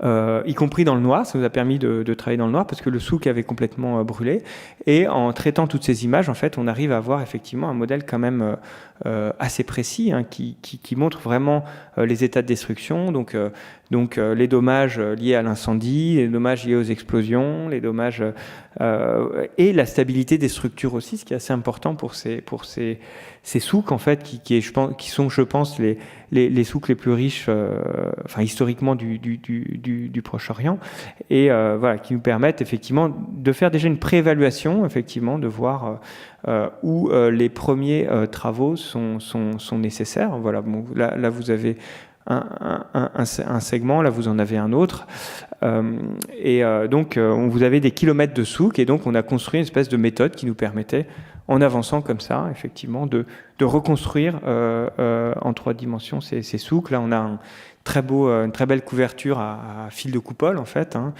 y compris dans le noir. Ça nous a permis de travailler dans le noir parce que le souk avait complètement brûlé. Et en traitant toutes ces images, en fait, on arrive à avoir effectivement un modèle quand même assez précis, hein, qui montre vraiment les états de destruction. Donc les dommages liés à l'incendie, les dommages liés aux explosions, les dommages et la stabilité des structures aussi, ce qui est assez important pour ces souks en fait, qui sont, je pense, les souks les plus riches, enfin historiquement du Proche-Orient, et voilà, qui nous permettent effectivement de faire déjà une préévaluation, effectivement, de voir où les premiers travaux sont nécessaires. Voilà, bon, là vous avez un segment, là vous en avez un autre, donc vous avez des kilomètres de souks, et donc on a construit une espèce de méthode qui nous permettait, en avançant comme ça, effectivement, de reconstruire en 3 dimensions ces souks. Là on a une très belle couverture à fil de coupole en fait, hein,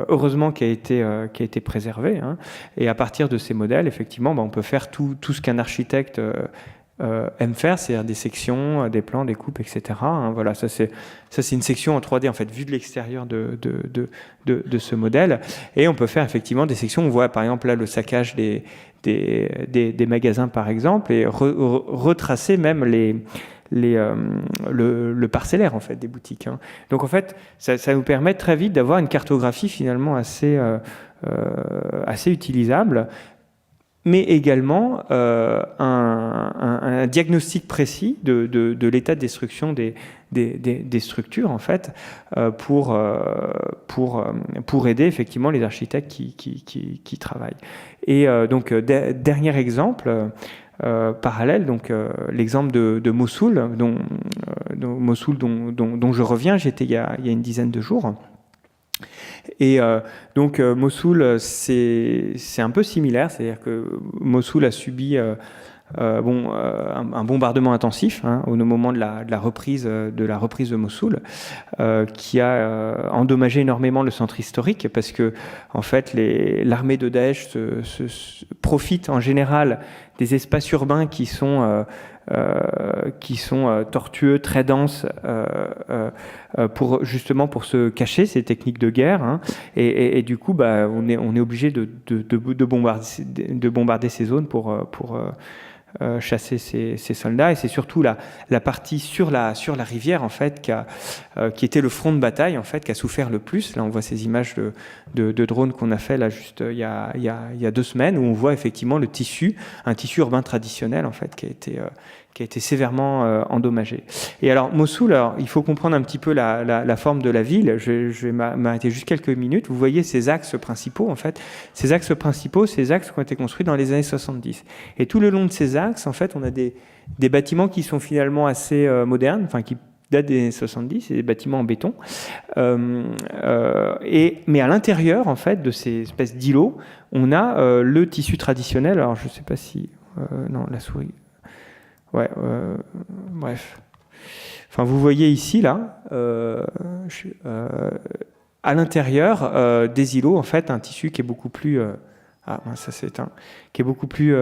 heureusement qui a été préservée, hein. Et à partir de ces modèles, effectivement, on peut faire tout ce qu'un architecte aime faire, c'est-à-dire des sections, des plans, des coupes, etc. Hein, voilà, ça c'est une section en 3D en fait, vue de l'extérieur de ce modèle. Et on peut faire effectivement des sections. On voit par exemple là le saccage des magasins par exemple, et retracer même le parcellaire en fait des boutiques, hein. Donc en fait, ça nous permet très vite d'avoir une cartographie finalement assez utilisable, mais également un diagnostic précis de l'état de destruction des structures en fait, pour aider effectivement les architectes qui travaillent. Et donc dernier exemple parallèle, donc l'exemple de Mossoul, dont je reviens. J'étais il y a une dizaine de jours. Et donc Mossoul, c'est un peu similaire, c'est-à-dire que Mossoul a subi un bombardement intensif, hein, au moment de la reprise de Mossoul, qui a endommagé énormément le centre historique, parce que en fait l'armée de Daesh profite en général des espaces urbains qui sont tortueux, très denses, pour se cacher, ces techniques de guerre, hein. Et du coup, on est obligé de bombarder ces zones pour chasser ces soldats. Et c'est surtout la partie sur la rivière en fait qui était le front de bataille en fait, qui a souffert le plus. Là on voit ces images de drones qu'on a fait là juste il y a 2 semaines, où on voit effectivement un tissu urbain traditionnel en fait qui a été sévèrement endommagé. Et alors Mossoul, il faut comprendre un petit peu la forme de la ville. Je vais m'arrêter juste quelques minutes. Vous voyez ces axes principaux en fait. Ces axes principaux, ces axes qui ont été construits dans les années 70. Et tout le long de ces axes, en fait, on a des bâtiments qui sont finalement assez modernes, enfin qui datent des années 70, c'est des bâtiments en béton. Mais à l'intérieur, en fait, de ces espèces d'îlots, on a le tissu traditionnel. Alors je ne sais pas si non, la souris. Ouais, bref. Enfin, vous voyez ici, là, à l'intérieur des îlots, en fait, un tissu qui est beaucoup plus... ça s'est éteint. Qui est beaucoup plus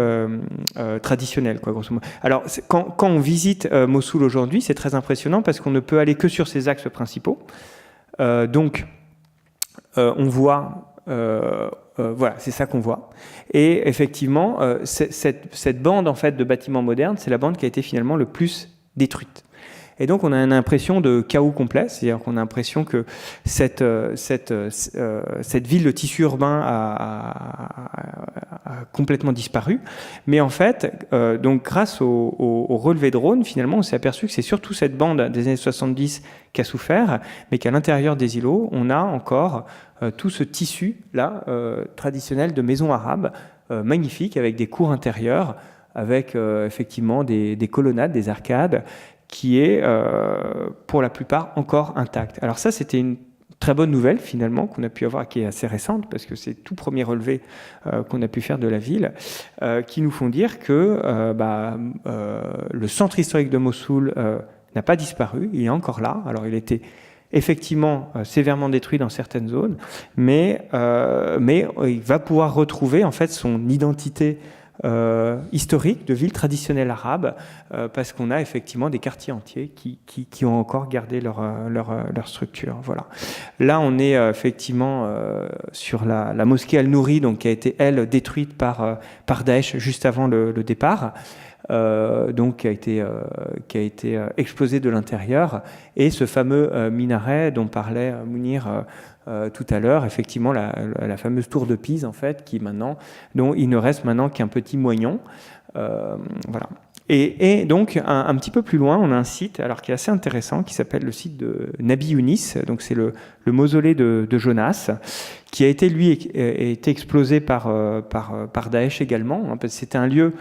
traditionnel, quoi, grosso modo. Alors, quand on visite Mossoul aujourd'hui, c'est très impressionnant parce qu'on ne peut aller que sur ces axes principaux. Donc, on voit... voilà, c'est ça qu'on voit. Et effectivement, cette bande en fait de bâtiments modernes, c'est la bande qui a été finalement le plus détruite. Et donc on a une impression de chaos complet, c'est-à-dire qu'on a l'impression que cette ville, le tissu urbain a complètement disparu. Mais en fait, donc grâce au relevé drone, finalement, on s'est aperçu que c'est surtout cette bande des années 70 qui a souffert, mais qu'à l'intérieur des îlots, on a encore tout ce tissu-là, traditionnel de maisons arabes, magnifique, avec des cours intérieures, avec effectivement des colonnades, des arcades, qui est pour la plupart encore intacte. Alors ça, c'était une très bonne nouvelle finalement qu'on a pu avoir, qui est assez récente, parce que c'est tout premier relevé qu'on a pu faire de la ville, qui nous font dire que le centre historique de Mossoul n'a pas disparu, il est encore là. Alors il était effectivement sévèrement détruit dans certaines zones, mais il va pouvoir retrouver en fait son identité historiques, de villes traditionnelles arabes, parce qu'on a effectivement des quartiers entiers qui ont encore gardé leur structure. Voilà. Là, on est effectivement sur la mosquée Al-Nouri, donc qui a été, elle, détruite par Daesh juste avant le départ. Donc qui a été explosé de l'intérieur, et ce fameux minaret dont parlait Mounir tout à l'heure, effectivement la fameuse tour de Pise en fait, dont il ne reste maintenant qu'un petit moignon, voilà. Et donc un petit peu plus loin, on a un site alors qui est assez intéressant, qui s'appelle le site de Nabi Yunis. Donc c'est le mausolée de Jonas, qui a été explosé par Daesh également, hein, parce que c'était un lieu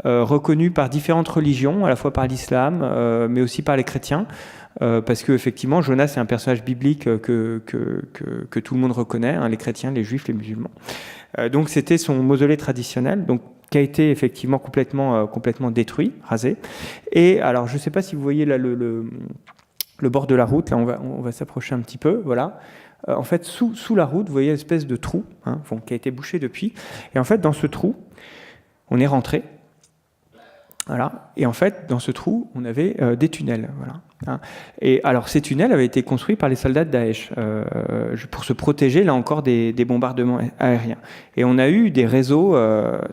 reconnu par différentes religions, à la fois par l'islam, mais aussi par les chrétiens, parce que effectivement Jonas est un personnage biblique que tout le monde reconnaît, hein, les chrétiens, les juifs, les musulmans. Donc c'était son mausolée traditionnel, donc qui a été effectivement complètement détruit, rasé. Et alors je ne sais pas si vous voyez là le bord de la route, là on va s'approcher un petit peu, voilà. En fait sous la route, vous voyez une espèce de trou, hein, qui a été bouché depuis. Et en fait dans ce trou, on est rentré. Voilà. Et en fait, dans ce trou, on avait des tunnels. Voilà. Hein. Et alors, ces tunnels avaient été construits par les soldats de Daesh pour se protéger, là encore, des bombardements aériens. Et on a eu des réseaux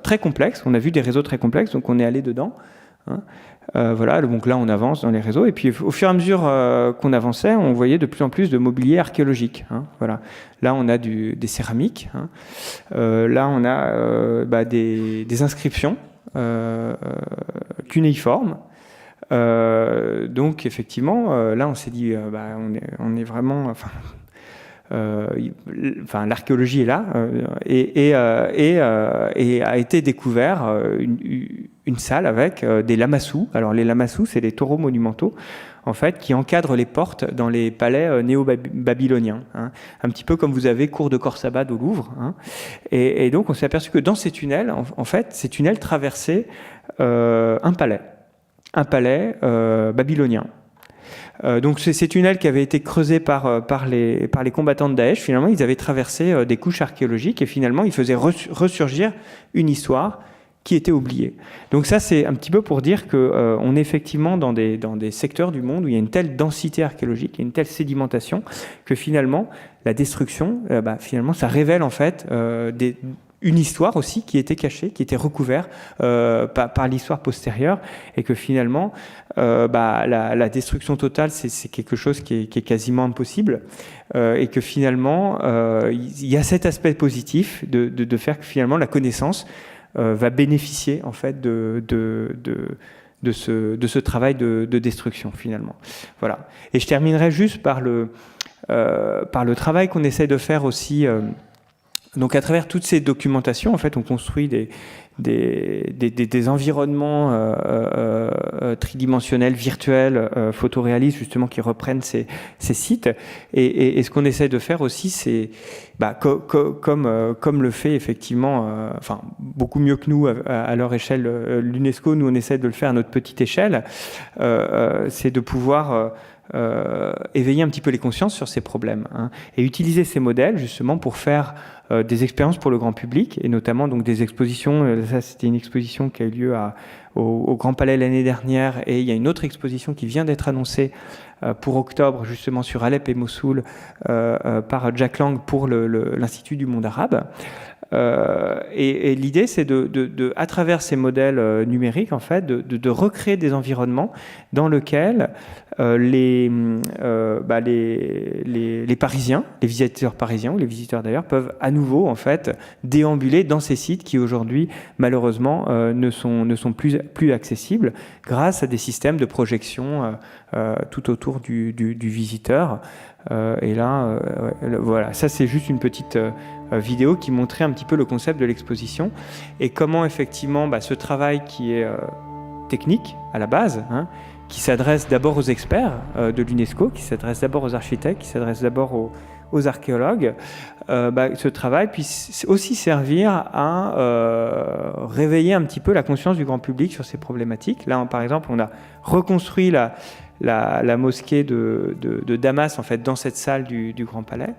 très complexes. On a vu des réseaux très complexes, donc on est allé dedans. Hein. Voilà. Donc là, on avance dans les réseaux. Et puis, au fur et à mesure qu'on avançait, on voyait de plus en plus de mobilier archéologique. Hein. Voilà. Là, on a des céramiques. Hein. Là, on a des inscriptions. Cunéiforme. Donc effectivement, là on s'est dit, on est vraiment, l'archéologie est là, et a été découvert une salle avec des lamassous. Alors les lamassous, c'est des taureaux monumentaux, en fait, qui encadrent les portes dans les palais néo-babyloniens. Hein. Un petit peu comme vous avez cour de Khorsabad au Louvre. Hein. Et donc, on s'est aperçu que dans ces tunnels, en fait, ces tunnels traversaient un palais babylonien. Donc, ces tunnels qui avaient été creusés par les combattants de Daesh, finalement, ils avaient traversé des couches archéologiques, et finalement, ils faisaient ressurgir une histoire qui était oublié. Donc ça, c'est un petit peu pour dire qu'on est effectivement dans des secteurs du monde où il y a une telle densité archéologique, une telle sédimentation, que finalement, la destruction, finalement, ça révèle en fait une histoire aussi qui était cachée, qui était recouverte par l'histoire postérieure, et que finalement, la destruction totale, c'est quelque chose qui est quasiment impossible, et que finalement, il y a cet aspect positif de faire que finalement, la connaissance va bénéficier en fait de ce travail de destruction finalement. Voilà. Et je terminerai juste par le travail qu'on essaie de faire aussi. Donc à travers toutes ces documentations, en fait, on construit des environnements tridimensionnels, virtuels, photoréalistes, justement, qui reprennent ces sites. Et ce qu'on essaie de faire aussi, c'est, comme le fait effectivement, beaucoup mieux que nous à leur échelle, l'UNESCO, nous on essaie de le faire à notre petite échelle, c'est de pouvoir éveiller un petit peu les consciences sur ces problèmes, hein, et utiliser ces modèles justement pour faire des expériences pour le grand public, et notamment donc des expositions. Ça, c'était une exposition qui a eu lieu au Grand Palais l'année dernière, et il y a une autre exposition qui vient d'être annoncée pour octobre, justement sur Alep et Mossoul, par Jack Lang pour l'Institut du monde arabe. Et l'idée, c'est à travers ces modèles numériques, en fait, de recréer des environnements dans lesquels les Parisiens, les visiteurs parisiens, ou les visiteurs d'ailleurs, peuvent à nouveau, en fait, déambuler dans ces sites qui aujourd'hui, malheureusement, ne sont plus accessibles, grâce à des systèmes de projection tout autour du visiteur. Et là, voilà, ça c'est juste une petite vidéo qui montrait un petit peu le concept de l'exposition, et comment effectivement ce travail qui est technique à la base, hein, qui s'adresse d'abord aux experts de l'UNESCO, qui s'adresse d'abord aux architectes, qui s'adresse d'abord aux archéologues, ce travail puisse aussi servir à réveiller un petit peu la conscience du grand public sur ces problématiques. Là, par exemple, on a reconstruit la mosquée de Damas, en fait, dans cette salle du Grand Palais.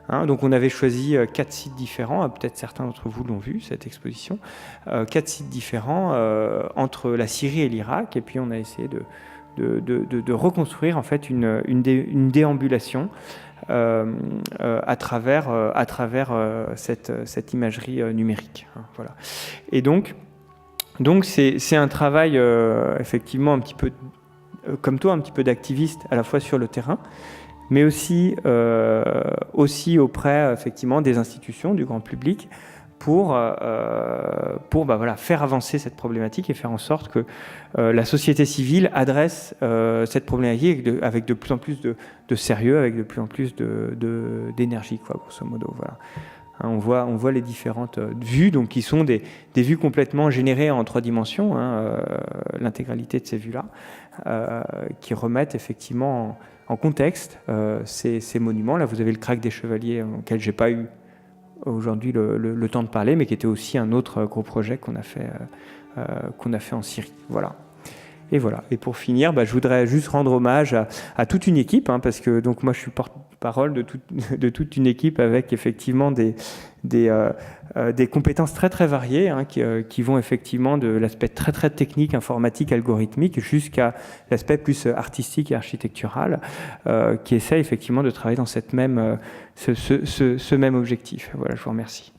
Hein, donc on avait choisi 4 sites différents, peut-être certains d'entre vous l'ont vu, cette exposition, 4 sites différents entre la Syrie et l'Irak, et puis on a essayé de reconstruire en fait une déambulation à travers cette imagerie numérique. Hein, voilà. Et donc c'est un travail effectivement un petit peu comme toi, un petit peu d'activiste à la fois sur le terrain, mais aussi auprès effectivement des institutions, du grand public, pour faire avancer cette problématique et faire en sorte que la société civile adresse cette problématique avec de plus en plus de sérieux, avec de plus en plus d'énergie, grosso modo. Voilà. Hein, on voit les différentes vues, donc qui sont des vues complètement générées en 3 dimensions, hein, l'intégralité de ces vues-là, qui remettent effectivement en contexte ces monuments. Là, vous avez le Krach des Chevaliers, auquel j'ai pas eu aujourd'hui le temps de parler, mais qui était aussi un autre gros projet qu'on a fait en Syrie. Voilà. Et voilà. Et pour finir, je voudrais juste rendre hommage à toute une équipe, hein, parce que donc moi je suis porte-parole de toute une équipe avec effectivement des compétences très très variées, hein, qui vont effectivement de l'aspect très très technique, informatique, algorithmique, jusqu'à l'aspect plus artistique et architectural, qui essaie effectivement de travailler dans ce même objectif. Voilà, je vous remercie.